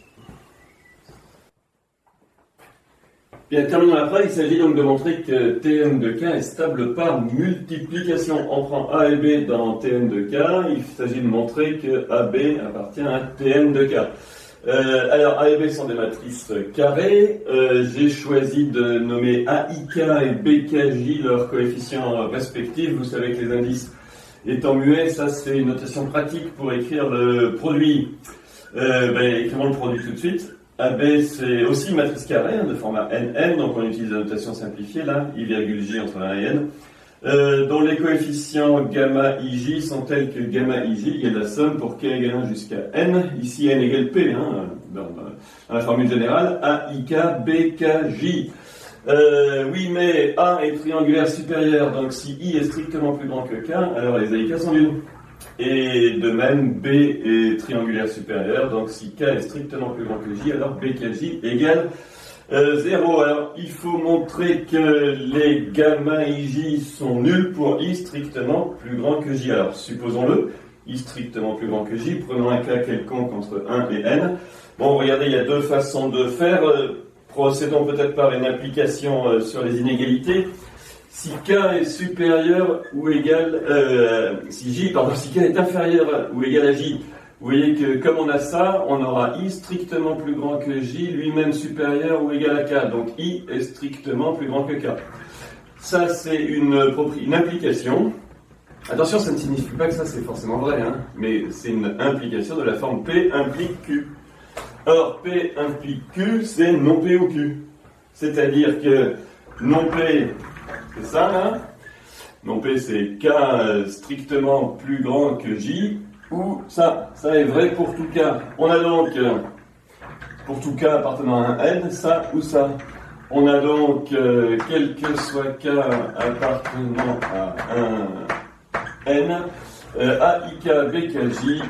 Bien, terminons la preuve, il s'agit donc de montrer que Tn de K est stable par multiplication. On prend A et B dans Tn de K, il s'agit de montrer que AB appartient à Tn de K. Alors, A et B sont des matrices carrées. J'ai choisi de nommer AIK et BKJ leurs coefficients respectifs. Vous savez que les indices étant muets, ça c'est une notation pratique pour écrire le produit. Écrivons le produit tout de suite. AB, c'est aussi une matrice carrée de format NN, donc on utilise la notation simplifiée là, I,J entre 1 et N, dont les coefficients gamma IJ sont tels que gamma IJ égale la somme pour K égale 1 jusqu'à N, ici N égale P, dans la formule générale, AIK BKJ. Oui, mais A est triangulaire supérieur, donc si I est strictement plus grand que K, alors les AIK sont nuls. Et de même, B est triangulaire supérieur, donc si K est strictement plus grand que J, alors BKJ égale 0. Alors, il faut montrer que les gamma IJ sont nuls pour I strictement plus grand que J. Alors, supposons-le, I strictement plus grand que J, prenons un cas quelconque entre 1 et N. Bon, regardez, il y a deux façons de faire. Procédons peut-être par une application sur les inégalités. Si K est supérieur ou égal, si K est inférieur ou égal à J, vous voyez que comme on a ça, on aura I strictement plus grand que J, lui-même supérieur ou égal à K. Donc I est strictement plus grand que K. Ça, c'est une implication. Attention, ça ne signifie pas que ça c'est forcément vrai, mais c'est une implication de la forme P implique Q. Or, P implique Q, c'est non P ou Q. C'est-à-dire que non P, c'est ça là. Non P, c'est K strictement plus grand que J, ou ça. Ça est vrai pour tout K. On a donc, pour tout K appartenant à un N, ça ou ça. On a donc, quel que soit K appartenant à un N, AIK BKJ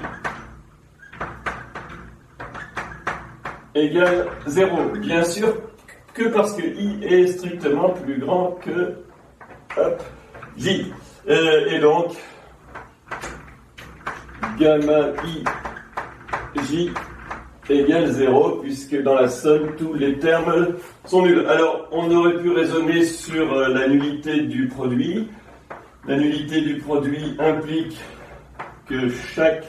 égale 0. Bien sûr que parce que I est strictement plus grand que J. Et donc, gamma IJ égale 0, puisque dans la somme, tous les termes sont nuls. Alors, on aurait pu raisonner sur la nullité du produit. La nullité du produit implique que chaque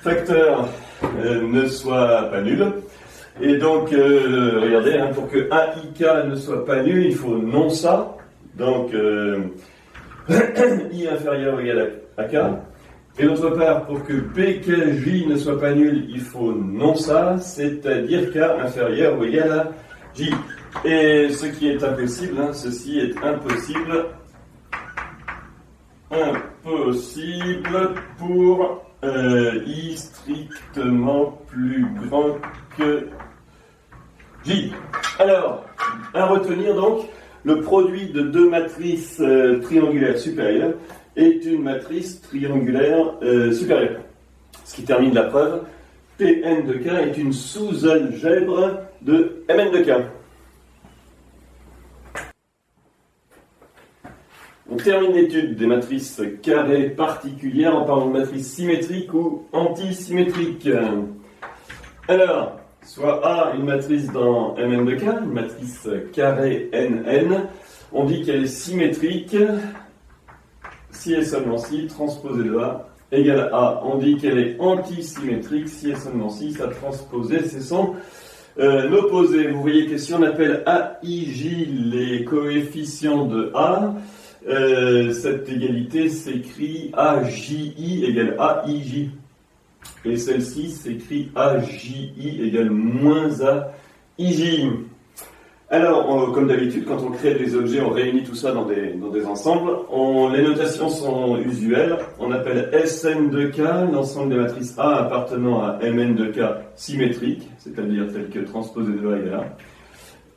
facteur ne soit pas nul. Et donc, regardez, pour que AIK ne soit pas nul, il faut non ça. Donc, I inférieur ou égal à K. Et d'autre part, pour que BKJ ne soit pas nul, il faut non ça, c'est-à-dire K inférieur ou égal à J. Et ce qui est impossible, ceci est impossible. Impossible pour I strictement plus grand que J. Alors, à retenir donc, le produit de deux matrices triangulaires supérieures est une matrice triangulaire supérieure. Ce qui termine la preuve, Pn de K est une sous-algèbre de Mn de K. On termine l'étude des matrices carrées particulières en parlant de matrices symétriques ou antisymétriques. Alors, soit A, une matrice dans Mn de K, une matrice carrée Nn, on dit qu'elle est symétrique si et seulement si, transposée de A égale A. On dit qu'elle est antisymétrique si et seulement si, sa transposée, c'est son opposé. Vous voyez que si on appelle AIJ les coefficients de A, cette égalité s'écrit AJI égale AIJ. Et celle-ci s'écrit AJI égale moins AIJ. Alors, comme d'habitude, quand on crée des objets, on réunit tout ça dans des ensembles. Les notations sont usuelles. On appelle Sn de K l'ensemble des matrices A appartenant à Mn de K symétriques, c'est-à-dire telles que transposées de A égale A.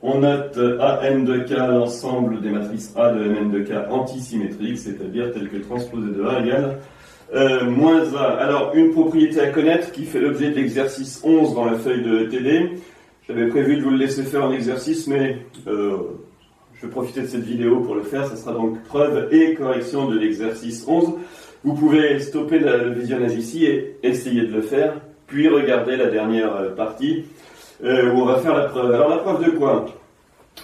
On note An de K l'ensemble des matrices A de Mn de K antisymétriques, c'est-à-dire telles que transposées de A égale moins A. Alors, une propriété à connaître qui fait l'objet de l'exercice 11 dans la feuille de TD. J'avais prévu de vous le laisser faire en exercice, mais je vais profiter de cette vidéo pour le faire. Ce sera donc preuve et correction de l'exercice 11. Vous pouvez stopper le visionnage ici et essayer de le faire, puis regarder la dernière partie où on va faire la preuve. Alors la preuve de quoi?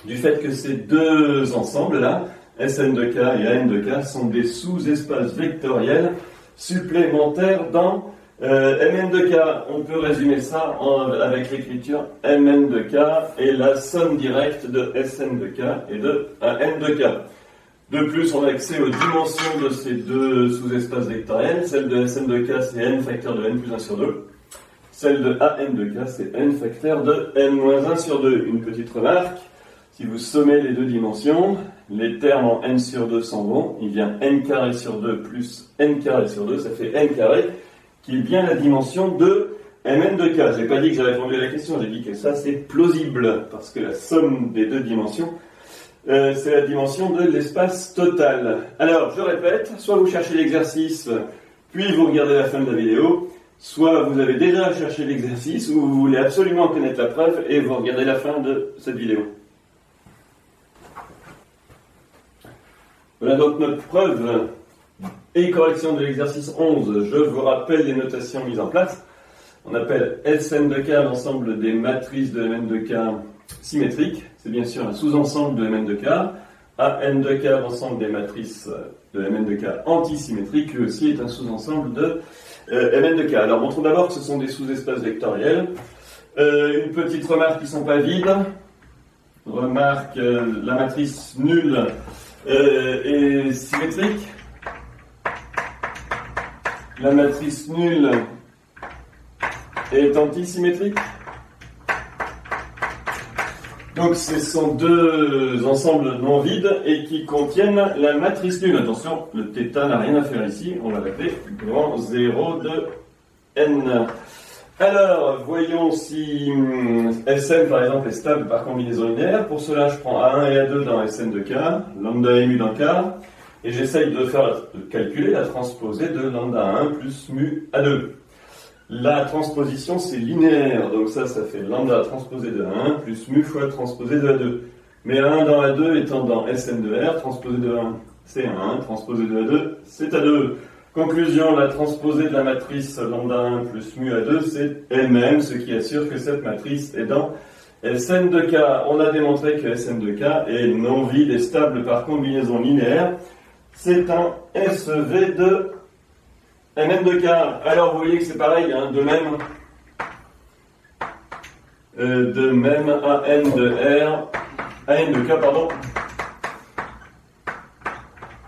Du fait que ces deux ensembles-là, Sn de K et An de K, sont des sous-espaces vectoriels supplémentaires dans Mn de K. On peut résumer ça avec l'écriture Mn de K et la somme directe de Sn de K et de An de K. De plus, on a accès aux dimensions de ces deux sous-espaces vectoriels. Celle de Sn de K, c'est n facteur de n plus 1 sur 2. Celle de An de K, c'est n facteur de n moins 1 sur 2. Une petite remarque, si vous sommez les deux dimensions, les termes en n sur 2 s'en vont. Il vient n carré sur 2 plus n carré sur 2, ça fait n carré, qui est bien la dimension de Mn de K. Je n'ai pas dit que j'avais répondu à la question, j'ai dit que ça c'est plausible, parce que la somme des deux dimensions, c'est la dimension de l'espace total. Alors, je répète, soit vous cherchez l'exercice, puis vous regardez la fin de la vidéo, soit vous avez déjà cherché l'exercice, ou vous voulez absolument connaître la preuve, et vous regardez la fin de cette vidéo. Voilà donc notre preuve et correction de l'exercice 11. Je vous rappelle les notations mises en place. On appelle Sn de K l'ensemble des matrices de Mn de K symétriques. C'est bien sûr un sous-ensemble de Mn de K. An de K l'ensemble des matrices de Mn de K antisymétriques, qui aussi est un sous-ensemble de Mn de K. Alors montrons d'abord que ce sont des sous-espaces vectoriels. Une petite remarque qui ne sont pas vides. Remarque, la matrice nulle est symétrique. La matrice nulle est antisymétrique. Donc ce sont deux ensembles non vides et qui contiennent la matrice nulle. Attention, le θ n'a rien à faire ici, on va l'appeler grand 0 de n. Alors, voyons si Sn par exemple est stable par combinaison linéaire. Pour cela, je prends A1 et A2 dans Sn de K, lambda et mu dans K, et j'essaye de calculer la transposée de lambda 1 plus mu A2. La transposition, c'est linéaire, donc ça fait lambda transposé de 1 plus mu fois transposé de A2. Mais A1 dans A2 étant dans Sn de R, transposé de 1, c'est 1, transposé de A2, c'est A2. Conclusion, la transposée de la matrice lambda 1 plus mu A2, c'est elle-même, ce qui assure que cette matrice est dans Sn de K. On a démontré que Sn de K est non vide et stable par combinaison linéaire. C'est un SV de Mn de K. Alors vous voyez que c'est pareil, hein, de même AN de K, pardon,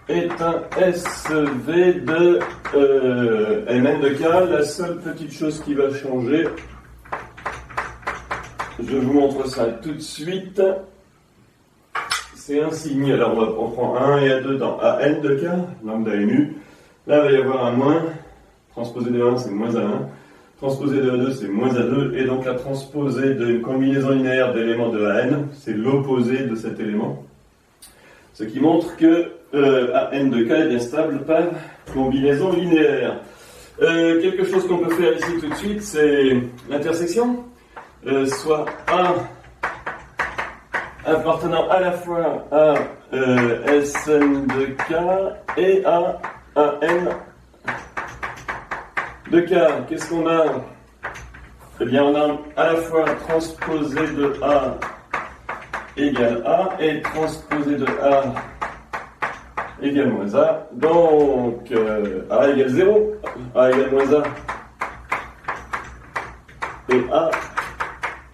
est un SV de Mn de K. La seule petite chose qui va changer, je vous montre ça tout de suite, c'est un signe. Alors on prend A1 et A2 dans AN de K, lambda et mu. Là, il va y avoir un moins. Transposé de 1, c'est moins A1. Transposé de A2, c'est moins A2. Et donc la transposée d'une combinaison linéaire d'éléments de AN, c'est l'opposé de cet élément. Ce qui montre que AN de K est bien stable par combinaison linéaire. Quelque chose qu'on peut faire ici tout de suite, c'est l'intersection. Soit A appartenant à la fois à Sn de K et à N de K. Qu'est-ce qu'on a? Eh bien, on a à la fois transposé de A égale A et transposé de A égale moins A. Donc, A égale 0, A égale moins A et A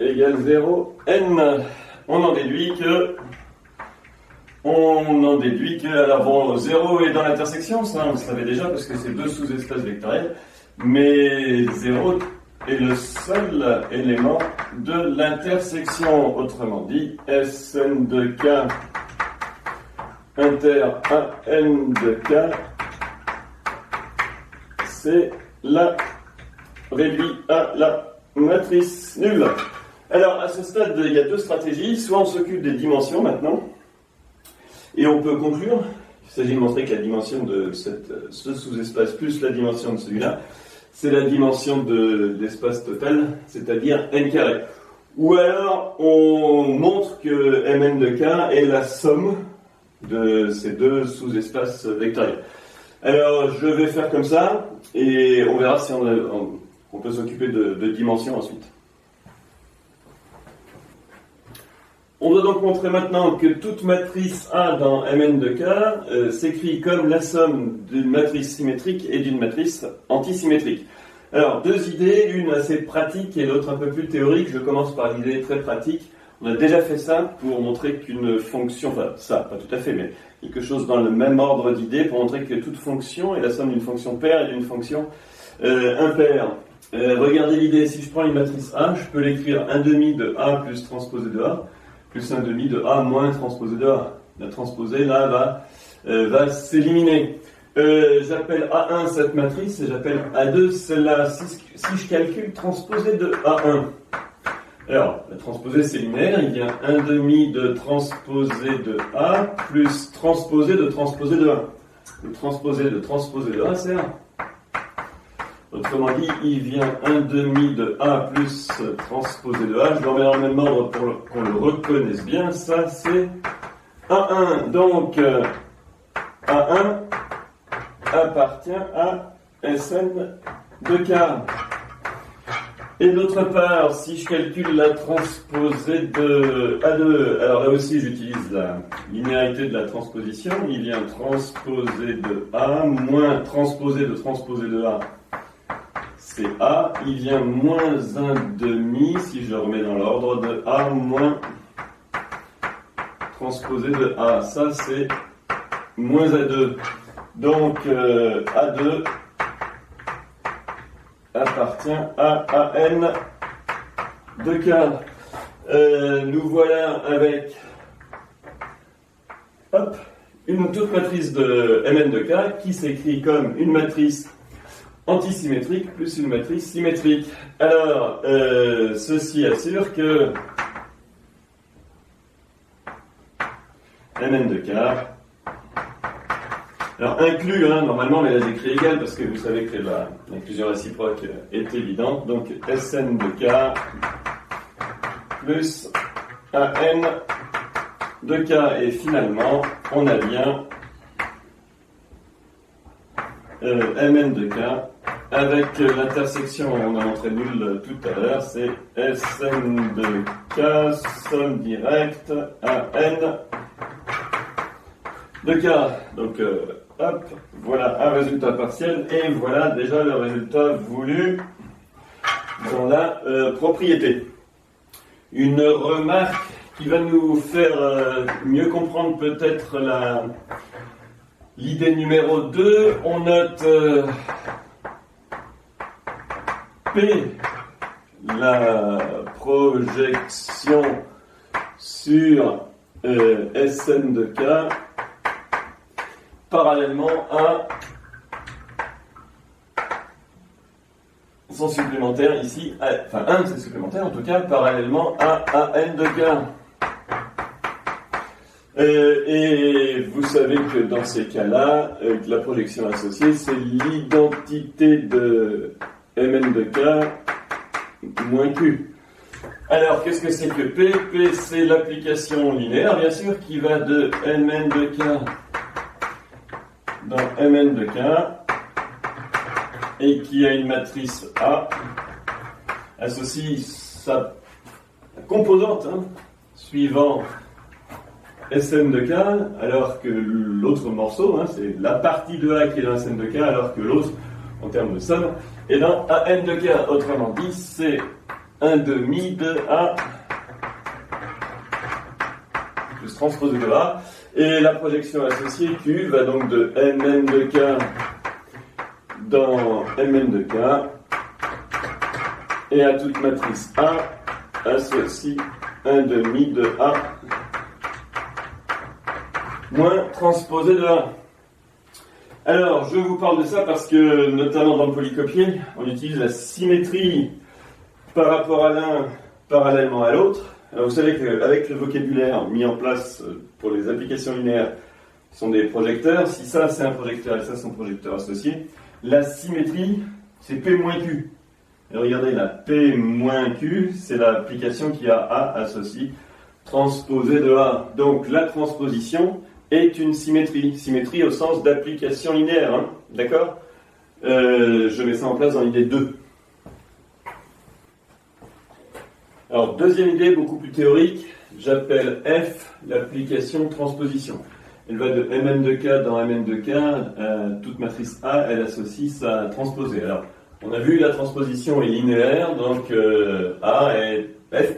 égale 0, N. On en déduit que on en déduit que, alors bon, 0 est dans l'intersection, ça on le savait déjà parce que c'est deux sous-espaces vectoriels, mais 0 est le seul élément de l'intersection. Autrement dit, Sn de k inter AN de k, c'est la réduit à la matrice nulle. Alors, à ce stade, il y a deux stratégies. Soit on s'occupe des dimensions maintenant, et on peut conclure qu'il s'agit de montrer que la dimension de ce sous-espace plus la dimension de celui-là, c'est la dimension de l'espace total, c'est-à-dire n carré. Ou alors, on montre que Mn de k est la somme de ces deux sous-espaces vectoriels. Alors, je vais faire comme ça, et on verra si on peut s'occuper de dimensions ensuite. On doit donc montrer maintenant que toute matrice A dans Mn de k s'écrit comme la somme d'une matrice symétrique et d'une matrice antisymétrique. Alors, deux idées, une assez pratique et l'autre un peu plus théorique. Je commence par l'idée très pratique. On a déjà fait ça pour montrer qu'une fonction, enfin ça, pas tout à fait, mais quelque chose dans le même ordre d'idées pour montrer que toute fonction est la somme d'une fonction paire et d'une fonction impaire. Regardez l'idée, si je prends une matrice A, je peux l'écrire 1 demi de A plus transposé de A, plus 1 demi de A moins transposé de A. La transposée, là, va s'éliminer. J'appelle A1 cette matrice et j'appelle A2 celle-là. Si je calcule transposée de A1, alors, la transposée c'est linéaire, il y a 1 demi de transposé de A plus transposé de transposé de A. Le transposé de A, c'est A. Autrement dit, il vient 1 demi de A plus transposé de A. Je le remets dans le même ordre pour qu'on le reconnaisse bien. Ça, c'est A1. Donc, A1 appartient à Sn de k. Et d'autre part, si je calcule la transposée de A2, alors là aussi j'utilise la linéarité de la transposition, il vient transposé de A moins transposé de A, c'est A, il vient moins 1 demi, si je le remets dans l'ordre, de A moins transposé de A, ça c'est moins A2. Donc A2 appartient à AN de k. Nous voilà avec une toute matrice de Mn de k qui s'écrit comme une matrice antisymétrique plus une matrice symétrique. Alors, ceci assure que Mn de k, alors inclus, normalement, mais là j'écris égal parce que vous savez que l'inclusion réciproque est évidente. Donc Sn de k plus An de k. Et finalement, on a bien Mn de k avec l'intersection, on a montré nul tout à l'heure, c'est Sn de k somme directe An de k. Donc, voilà un résultat partiel et voilà déjà le résultat voulu dans la propriété. Une remarque qui va nous faire mieux comprendre peut-être l'idée numéro 2. On note P, la projection sur Sn de k parallèlement à son supplémentaire ici, enfin un de ses supplémentaires en tout cas, parallèlement à An de k. Et vous savez que dans ces cas-là, la projection associée, c'est l'identité de Mn de k moins q. Alors, qu'est-ce que c'est que P? P, c'est l'application linéaire, bien sûr, qui va de Mn de k dans Mn de k et qui a une matrice A associe sa composante suivant Sn de k, alors que l'autre morceau, c'est la partie de A qui est dans Sn de k, alors que l'autre, en termes de somme, est dans An de k. Autrement dit, c'est 1 demi de A plus transposé de A. Et la projection associée Q va donc de Mn de K dans Mn de K, et à toute matrice A associe 1/2 de A moins transposé de A. Alors, je vous parle de ça parce que, notamment dans le polycopier, on utilise la symétrie par rapport à l'un parallèlement à l'autre. Alors, vous savez qu'avec le vocabulaire mis en place pour les applications linéaires, ce sont des projecteurs. Si ça, c'est un projecteur et ça, c'est un projecteur associé, la symétrie, c'est P moins Q. Et regardez, la P moins Q, c'est l'application qui a A associé, transposé de A. Donc, la transposition est une symétrie. Symétrie au sens d'application linéaire, hein, d'accord? Je mets ça en place dans l'idée 2. Alors, deuxième idée, beaucoup plus théorique, j'appelle F l'application transposition. Elle va de Mn de K dans Mn de K, toute matrice A, elle associe sa transposée. Alors, on a vu la transposition est linéaire, donc A est F,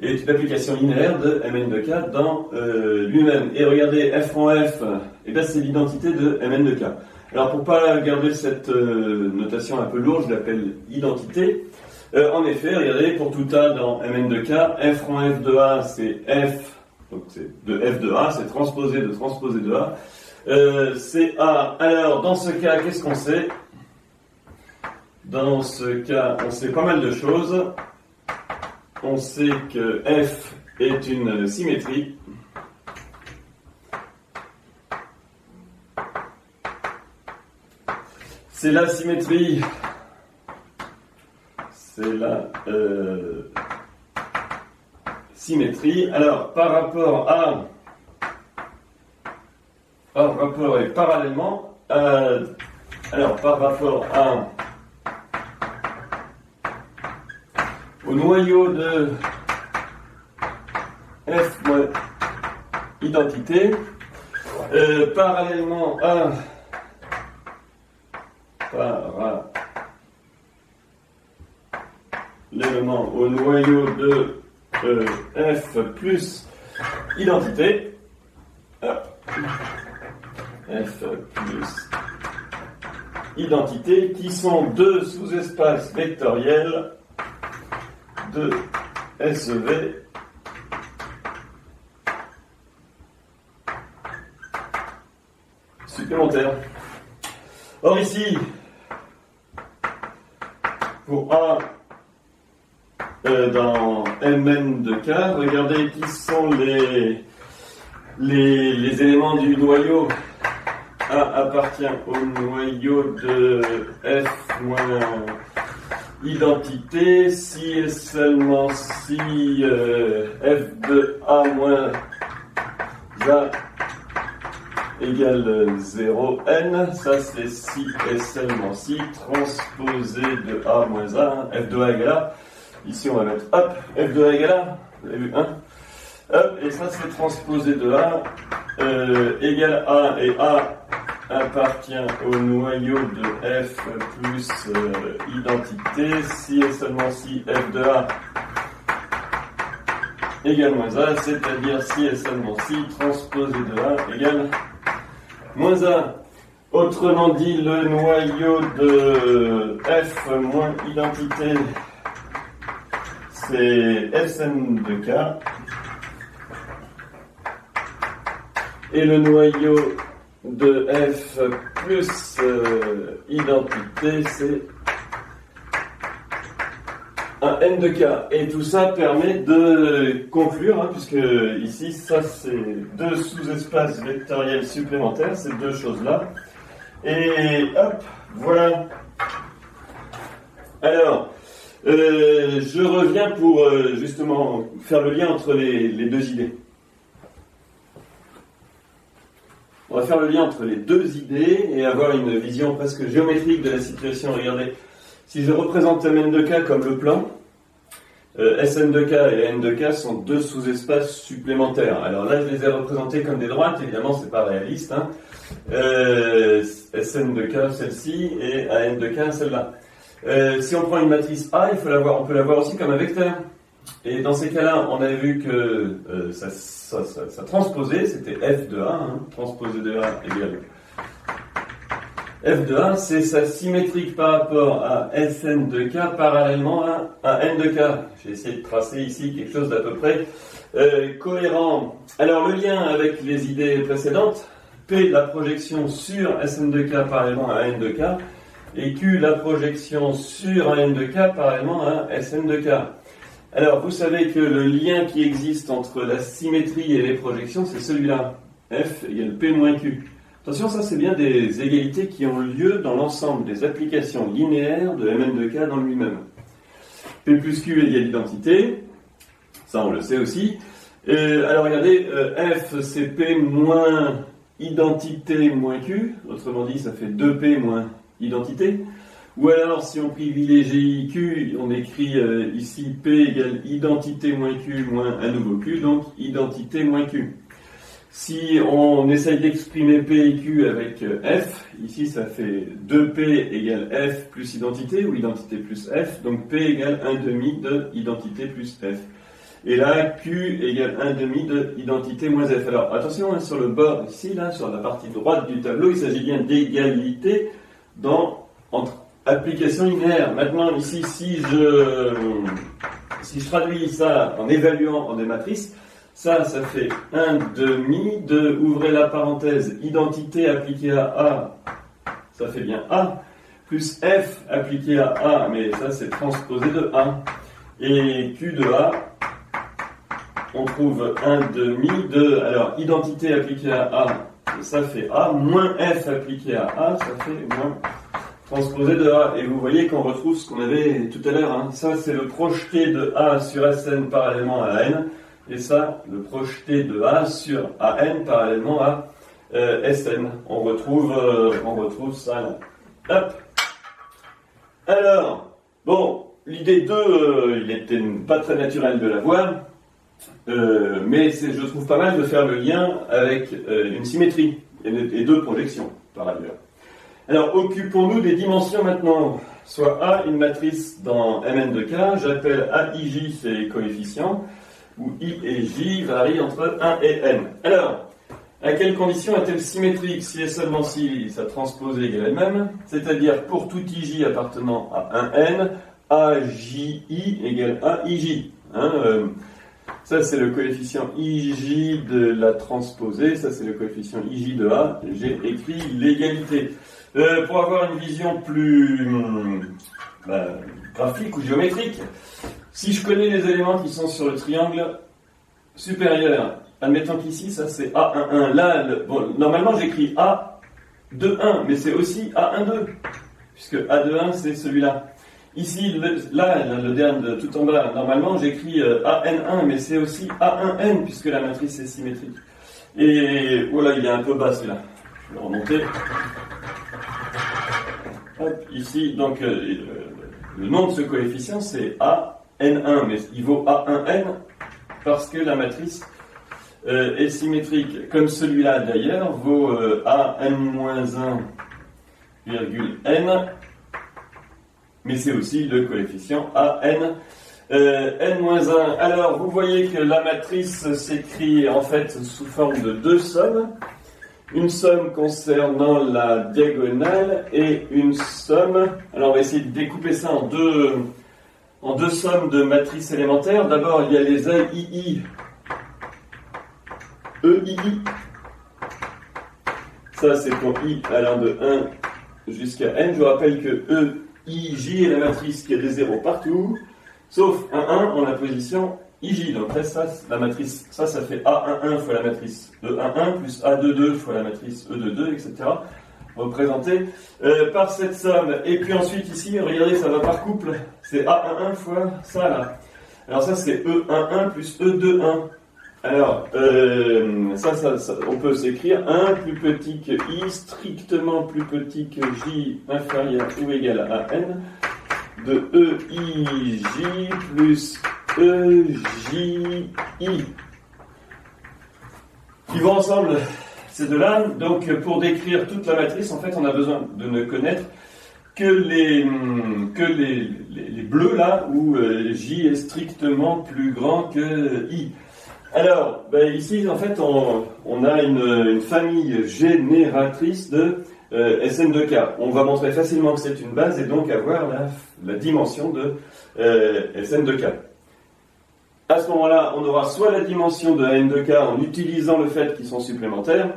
est une application linéaire de Mn de K dans lui-même. Et regardez, F en F, et bien c'est l'identité de Mn de K. Alors, pour ne pas garder cette notation un peu lourde, je l'appelle identité. En effet, regardez, pour tout A dans Mn de K, F en F de A, c'est F, donc c'est de F de A, c'est transposé de A. C'est A. Alors, dans ce cas, qu'est-ce qu'on sait? Dans ce cas, on sait pas mal de choses. On sait que F est une symétrie. C'est la symétrie. C'est la symétrie. Alors, par rapport et parallèlement, par rapport au noyau de F moins identité, parallèlement à l'élément au noyau de F plus identité, F plus identité, qui sont deux sous-espaces vectoriels de SEV supplémentaires. Or ici, pour A dans Mn de K, regardez qui sont les éléments du noyau. A appartient au noyau de F moins identité, si et seulement si F de A moins A égale 0n, ça c'est si et seulement si, transposé de A moins A, F de A égale A, ici on va mettre hop, F de A égale A, vous avez vu, 1, hop, et ça c'est transposé de A, égale A, et A appartient au noyau de F plus identité, si et seulement si F de A égale moins A, c'est-à-dire si et seulement si, transposé de A égale moins A. Autrement dit, le noyau de F moins identité, c'est Fn de K, et le noyau de F plus identité, c'est un n de K. Et tout ça permet de conclure, hein, puisque ici, ça c'est deux sous-espaces vectoriels supplémentaires, ces deux choses-là. Et hop, voilà. Alors, je reviens pour justement faire le lien entre les deux idées. On va faire le lien entre les deux idées et avoir une vision presque géométrique de la situation. Regardez, si je représente Mn de K comme le plan, Sn de K et N de K sont deux sous-espaces supplémentaires. Alors là, je les ai représentés comme des droites, évidemment, c'est pas réaliste, hein. Sn de K, celle-ci, et An de K, celle-là. Si on prend une matrice A, on peut la voir aussi comme un vecteur. Et dans ces cas-là, on avait vu que ça transposait, c'était f de a, hein, transposé de a égale f de a, c'est sa symétrique par rapport à Sn de k parallèlement à n de k. J'ai essayé de tracer ici quelque chose d'à peu près cohérent. Alors le lien avec les idées précédentes, P la projection sur Sn de k parallèlement à n de k, et Q la projection sur n de k parallèlement à Sn de k. Alors vous savez que le lien qui existe entre la symétrie et les projections, c'est celui-là, F égale P moins Q. Attention, ça c'est bien des égalités qui ont lieu dans l'ensemble des applications linéaires de Mn de k dans lui-même. P plus Q égale identité, ça on le sait aussi. Alors regardez, F c'est P moins identité moins Q, autrement dit ça fait 2P moins identité. Ou alors si on privilégie Q, on écrit ici P égale identité moins Q moins un nouveau Q, donc identité moins Q. Si on essaye d'exprimer P et Q avec F, ici ça fait 2P égale F plus identité, ou identité plus F, donc P égale 1 demi de identité plus F. Et là, Q égale 1 demi de identité moins F. Alors attention, hein, sur le bord ici, là, sur la partie droite du tableau, il s'agit bien d'égalité entre applications linéaires. Maintenant, ici, si je traduis ça en évaluant en des matrices, ça fait 1 demi de, ouvrez la parenthèse, identité appliquée à A, ça fait bien A, plus F appliqué à A, mais ça c'est transposé de A. Et Q de A, on trouve 1 demi de, alors identité appliquée à A, ça fait A, moins F appliqué à A, ça fait moins transposé de A. Et vous voyez qu'on retrouve ce qu'on avait tout à l'heure, hein. Ça c'est le projeté de A sur Sn parallèlement à N. Et ça, le projeté de A sur AN parallèlement à Sn. On retrouve ça là. Hop. Alors, bon, l'idée 2, il était pas très naturel de la voir, mais je trouve pas mal de faire le lien avec une symétrie et deux projections, par ailleurs. Alors, occupons-nous des dimensions maintenant. Soit A, une matrice dans Mn de k, j'appelle AIJ ses coefficients, où I et J varient entre 1 et n. Alors, à quelles conditions est-elle symétrique si et seulement si sa transposée égale elle-même, c'est-à-dire pour tout IJ appartenant à un n, AJI égale AIJ. Ça c'est le coefficient IJ de la transposée, ça c'est le coefficient IJ de A, j'ai écrit l'égalité. Pour avoir une vision plus graphique ou géométrique, si je connais les éléments qui sont sur le triangle supérieur, admettons qu'ici, ça c'est A11. Là, normalement j'écris A21, mais c'est aussi A12, puisque A21 c'est celui-là. Ici, le dernier tout en bas, normalement j'écris AN1, mais c'est aussi A1N, puisque la matrice est symétrique. Et voilà, il est un peu bas celui-là. Je vais remonter. Hop, ici, donc le nom de ce coefficient c'est AN1, mais il vaut A1N parce que la matrice est symétrique. Comme celui-là d'ailleurs vaut AN-1, N, mais c'est aussi le coefficient AN. N-1. Alors, vous voyez que la matrice s'écrit en fait sous forme de deux sommes. Une somme concernant la diagonale et une somme... Alors, on va essayer de découper ça en deux sommes de matrices élémentaires. D'abord, il y a les AII, EII. Ça, c'est pour I allant de 1 jusqu'à N. Je vous rappelle que EIJ est la matrice qui a des zéros partout, sauf un 1 en la position IJ. Donc là, ça, la matrice, ça fait A11 fois la matrice E11 plus A22 fois la matrice E22, etc. Représenté par cette somme. Et puis ensuite, ici, regardez, ça va par couple. C'est A11 fois ça, là. Alors ça, c'est E11 plus E21. Alors, ça, on peut s'écrire 1 plus petit que I, strictement plus petit que J, inférieur ou égal à N, de EIJ plus EJI. Qui vont ensemble, ces deux-là. Donc, pour décrire toute la matrice, en fait, on a besoin de ne connaître les bleus là, où J est strictement plus grand que I. Alors, ici, en fait, on a une famille génératrice de Sn de K. On va montrer facilement que c'est une base et donc avoir la dimension de Sn de K. À ce moment-là, on aura soit la dimension de n de K en utilisant le fait qu'ils sont supplémentaires,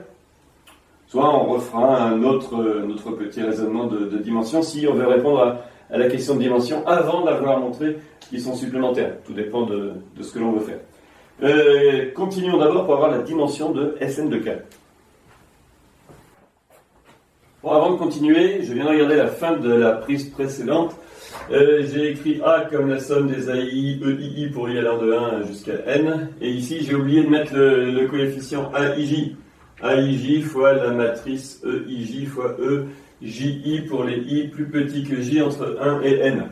soit on refera un autre petit raisonnement de dimension si on veut répondre à la question de dimension avant d'avoir montré qu'ils sont supplémentaires. Tout dépend de ce que l'on veut faire. Continuons d'abord pour avoir la dimension de Sn de K. Bon, avant de continuer, je viens de regarder la fin de la prise précédente. J'ai écrit A comme la somme des AI, EII pour I allant de 1 jusqu'à N. Et ici, j'ai oublié de mettre le coefficient AIJ. AIJ fois la matrice EIJ fois EJI pour les I plus petits que J entre 1 et N.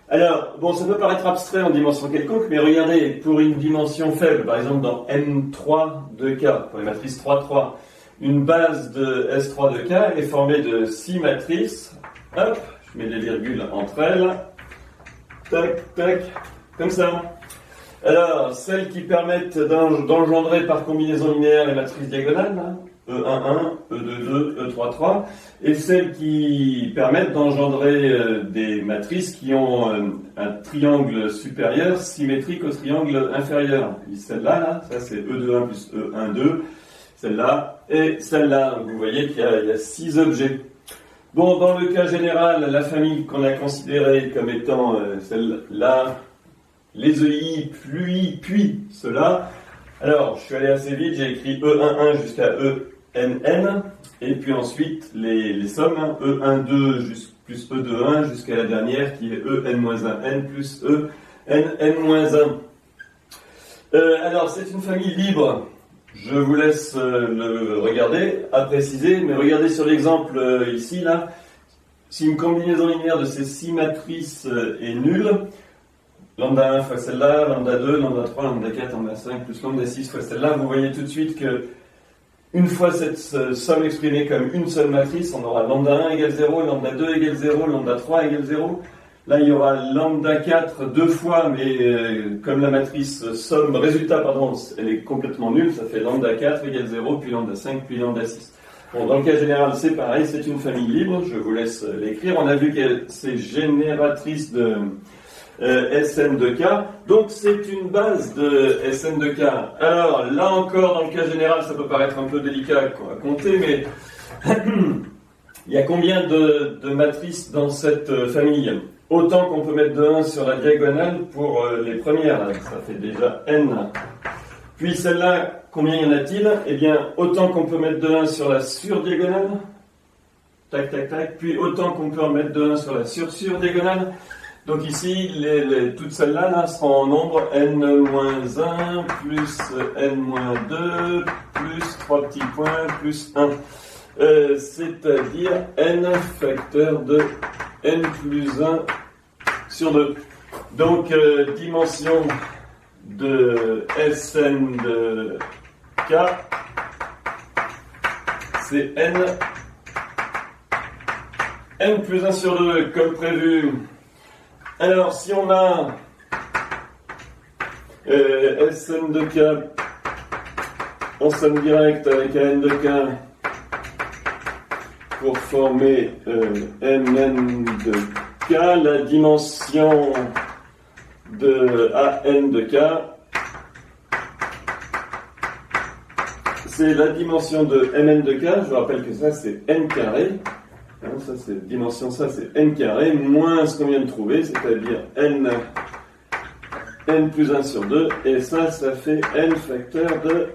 Alors, bon, ça peut paraître abstrait en dimension quelconque, mais regardez, pour une dimension faible, par exemple dans M3 de K, pour les matrices 3, 3, une base de S3 de K est formée de 6 matrices. Hop, je mets des virgules entre elles. Tac, tac, comme ça. Alors, celles qui permettent d'engendrer par combinaison linéaire les matrices diagonales, là, E11, E22, E33, et celles qui permettent d'engendrer des matrices qui ont un triangle supérieur symétrique au triangle inférieur. Celle-là, là, ça c'est E21 plus E12, celle-là, et celle-là. Vous voyez qu'il y a 6 objets. Bon, dans le cas général, la famille qu'on a considérée comme étant celle-là, les EI, puis cela. Alors, je suis allé assez vite, j'ai écrit E11 jusqu'à ENN, et puis ensuite les sommes, hein, E12 plus E21 jusqu'à la dernière qui est EN-1N plus ENN-1. Alors, c'est une famille libre. Je vous laisse le regarder, à préciser, mais regardez sur l'exemple ici, là. Si une combinaison linéaire de ces 6 matrices est nulle, lambda 1 fois celle-là, lambda 2, lambda 3, lambda 4, lambda 5, plus lambda 6 fois celle-là, vous voyez tout de suite que une fois cette somme exprimée comme une seule matrice, on aura lambda 1 égale 0, lambda 2 égale 0, lambda 3 égale 0. Là, il y aura lambda 4 deux fois, mais comme la matrice somme, résultat, pardon, elle est complètement nulle, ça fait lambda 4 égale 0, puis lambda 5, puis lambda 6. Bon, dans le cas général, c'est pareil, c'est une famille libre, je vous laisse l'écrire. On a vu que c'est génératrice de Sn de K, donc c'est une base de Sn de K. Alors, là encore, dans le cas général, ça peut paraître un peu délicat à compter, mais il y a combien de matrices dans cette famille? Autant qu'on peut mettre de 1 sur la diagonale pour les premières, là. Ça fait déjà n. Puis celle-là, combien y en a-t-il? Eh bien, autant qu'on peut mettre de 1 sur la surdiagonale. Tac, tac, tac. Puis autant qu'on peut en mettre de 1 sur la sur-surdiagonale. Donc ici, toutes celles-là là, seront en nombre n-1 plus n-2 plus 3 petits points plus 1. C'est-à-dire n facteur de n plus 1 sur 2. Donc, dimension de Sn de K, c'est n plus 1 sur 2, comme prévu. Alors, si on a Sn de K en somme directe avec n de K, pour former Mn de K, la dimension de An de K, c'est la dimension de Mn de K. Je vous rappelle que ça c'est n carré. Hein, ça c'est dimension, ça c'est n carré, moins ce qu'on vient de trouver, c'est-à-dire n plus 1 sur 2, et ça fait n facteur de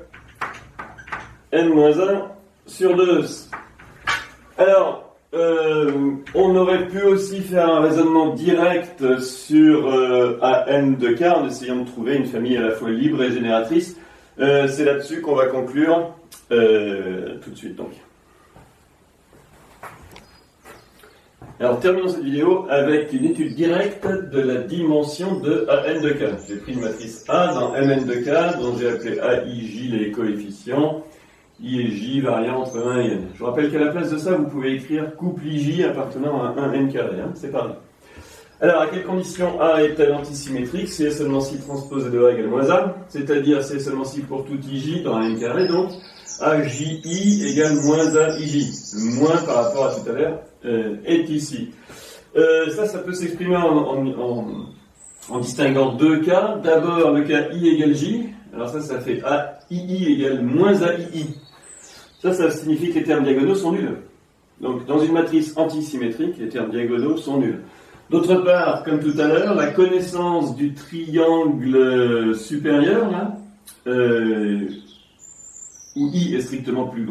n moins 1 sur 2. Alors, on aurait pu aussi faire un raisonnement direct sur An de K en essayant de trouver une famille à la fois libre et génératrice. C'est là-dessus qu'on va conclure tout de suite donc. Alors terminons cette vidéo avec une étude directe de la dimension de An de K. J'ai pris une matrice A dans Mn de K dont j'ai appelé AIJ les coefficients I et J variant entre 1 et n. Je vous rappelle qu'à la place de ça, vous pouvez écrire couple IJ appartenant à 1 n carré, c'est pareil. Alors, à quelles conditions A est-elle antisymétrique? C'est seulement si transpose de A égale moins A, c'est-à-dire c'est seulement si pour tout IJ dans un n carré, donc AJI égale moins AIJ. Le moins par rapport à tout à l'heure est ici. Ça peut s'exprimer en distinguant deux cas. D'abord, le cas I égale J. Alors ça fait AII égale moins AII. Ça signifie que les termes diagonaux sont nuls. Donc, dans une matrice antisymétrique, les termes diagonaux sont nuls. D'autre part, comme tout à l'heure, la connaissance du triangle supérieur, là, où I est strictement plus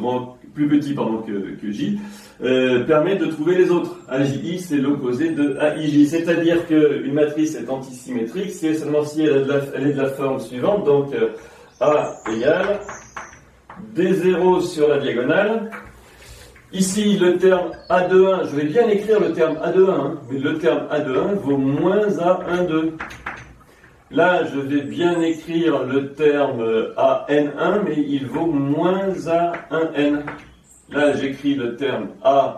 petit que J, permet de trouver les autres. AJI, c'est l'opposé de AIJ. C'est-à-dire qu'une matrice est antisymétrique seulement si elle est de la forme suivante, donc A égale D0 sur la diagonale. Ici, le terme A de 1, je vais bien écrire le terme A de 1, mais le terme A de 1 vaut moins A1,2. Là, je vais bien écrire le terme AN1, mais il vaut moins A1N. Là, j'écris le terme AN,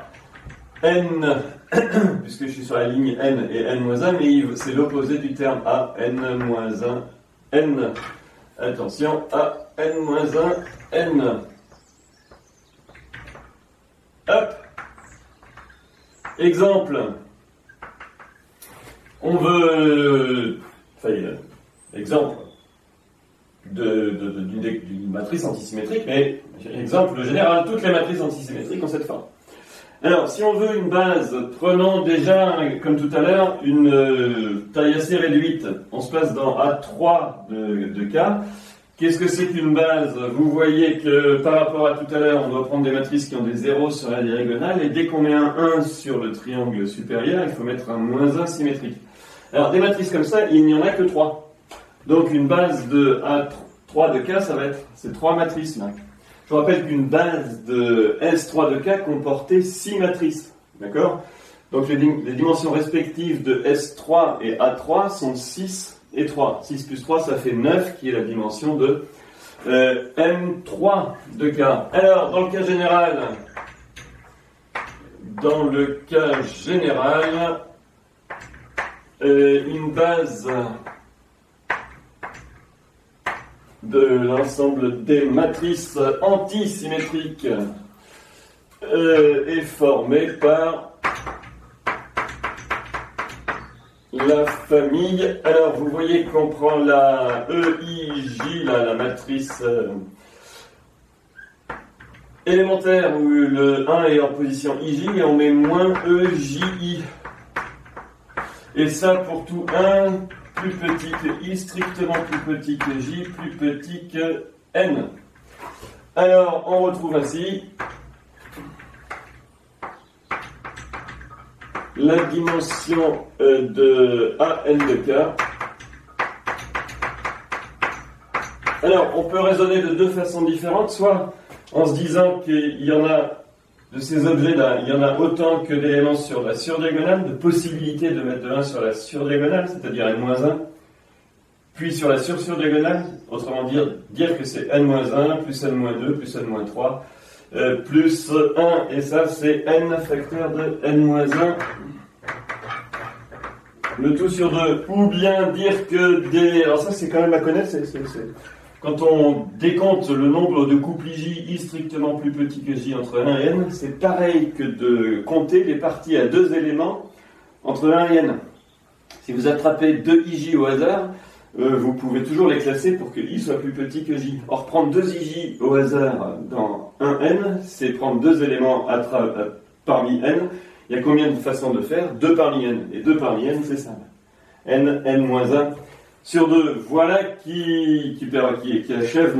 puisque je suis sur la ligne N et N-1, mais c'est l'opposé du terme AN-1N. Attention, AN-1N. Hop. Exemple. On veut... exemple d'une matrice antisymétrique, mais exemple général, toutes les matrices antisymétriques ont cette forme. Alors, si on veut une base, prenons déjà, comme tout à l'heure, une taille assez réduite. On se place dans A3 de K. Qu'est-ce que c'est qu'une base? Vous voyez que par rapport à tout à l'heure, on doit prendre des matrices qui ont des zéros sur la diagonale, et dès qu'on met un 1 sur le triangle supérieur, il faut mettre un moins 1 symétrique. Alors, des matrices comme ça, il n'y en a que 3. Donc, une base de A3 de K, c'est 3 matrices, là. Je vous rappelle qu'une base de S3 de K comportait 6 matrices. D'accord? Donc, les dimensions respectives de S3 et A3 sont 6 et 3. 6 plus 3, ça fait 9, qui est la dimension de M3 de K. Alors, dans le cas général, une base de l'ensemble des matrices antisymétriques est formée par la famille. Alors, vous voyez qu'on prend la EIJ, la matrice élémentaire où le 1 est en position IJ, et on met moins EJI. Et ça pour tout 1 plus petit que I, strictement plus petit que J, plus petit que N. Alors, on retrouve ainsi la dimension de AN de K. Alors, on peut raisonner de deux façons différentes, soit en se disant qu'il y en a de ces objets-là, il y en a autant que d'éléments sur la surdiagonale, de possibilités de mettre de 1 sur la surdiagonale, c'est-à-dire n-1, puis sur la surdiagonale, autrement dire que c'est n-1, plus n-2, plus n-3, plus 1, et ça c'est n facteur de n-1, le tout sur 2. Ou bien dire que alors ça c'est quand même à connaître, quand on décompte le nombre de couples I strictement plus petit que J entre 1 et n, c'est pareil que de compter les parties à deux éléments entre 1 et n. Si vous attrapez deux IJ au hasard, vous pouvez toujours les classer pour que I soit plus petit que J. Or, prendre deux IJ au hasard dans 1n, c'est prendre deux éléments parmi n. Il y a combien de façons de faire? 2 parmi n. Et 2 parmi n, c'est ça. n-1 sur 2. Voilà qui achève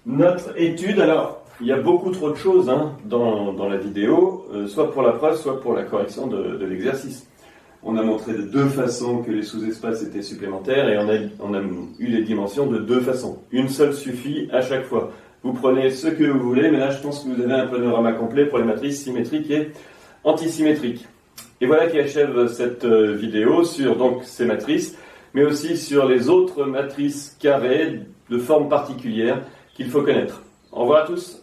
notre étude. Alors, il y a beaucoup trop de choses dans la vidéo, soit pour la preuve, soit pour la correction de l'exercice. On a montré de deux façons que les sous-espaces étaient supplémentaires, et on a eu les dimensions de deux façons. Une seule suffit à chaque fois. Vous prenez ce que vous voulez, mais là je pense que vous avez un panorama complet pour les matrices symétriques et antisymétriques. Et voilà qui achève cette vidéo sur donc ces matrices, mais aussi sur les autres matrices carrées de forme particulière qu'il faut connaître. Au revoir à tous.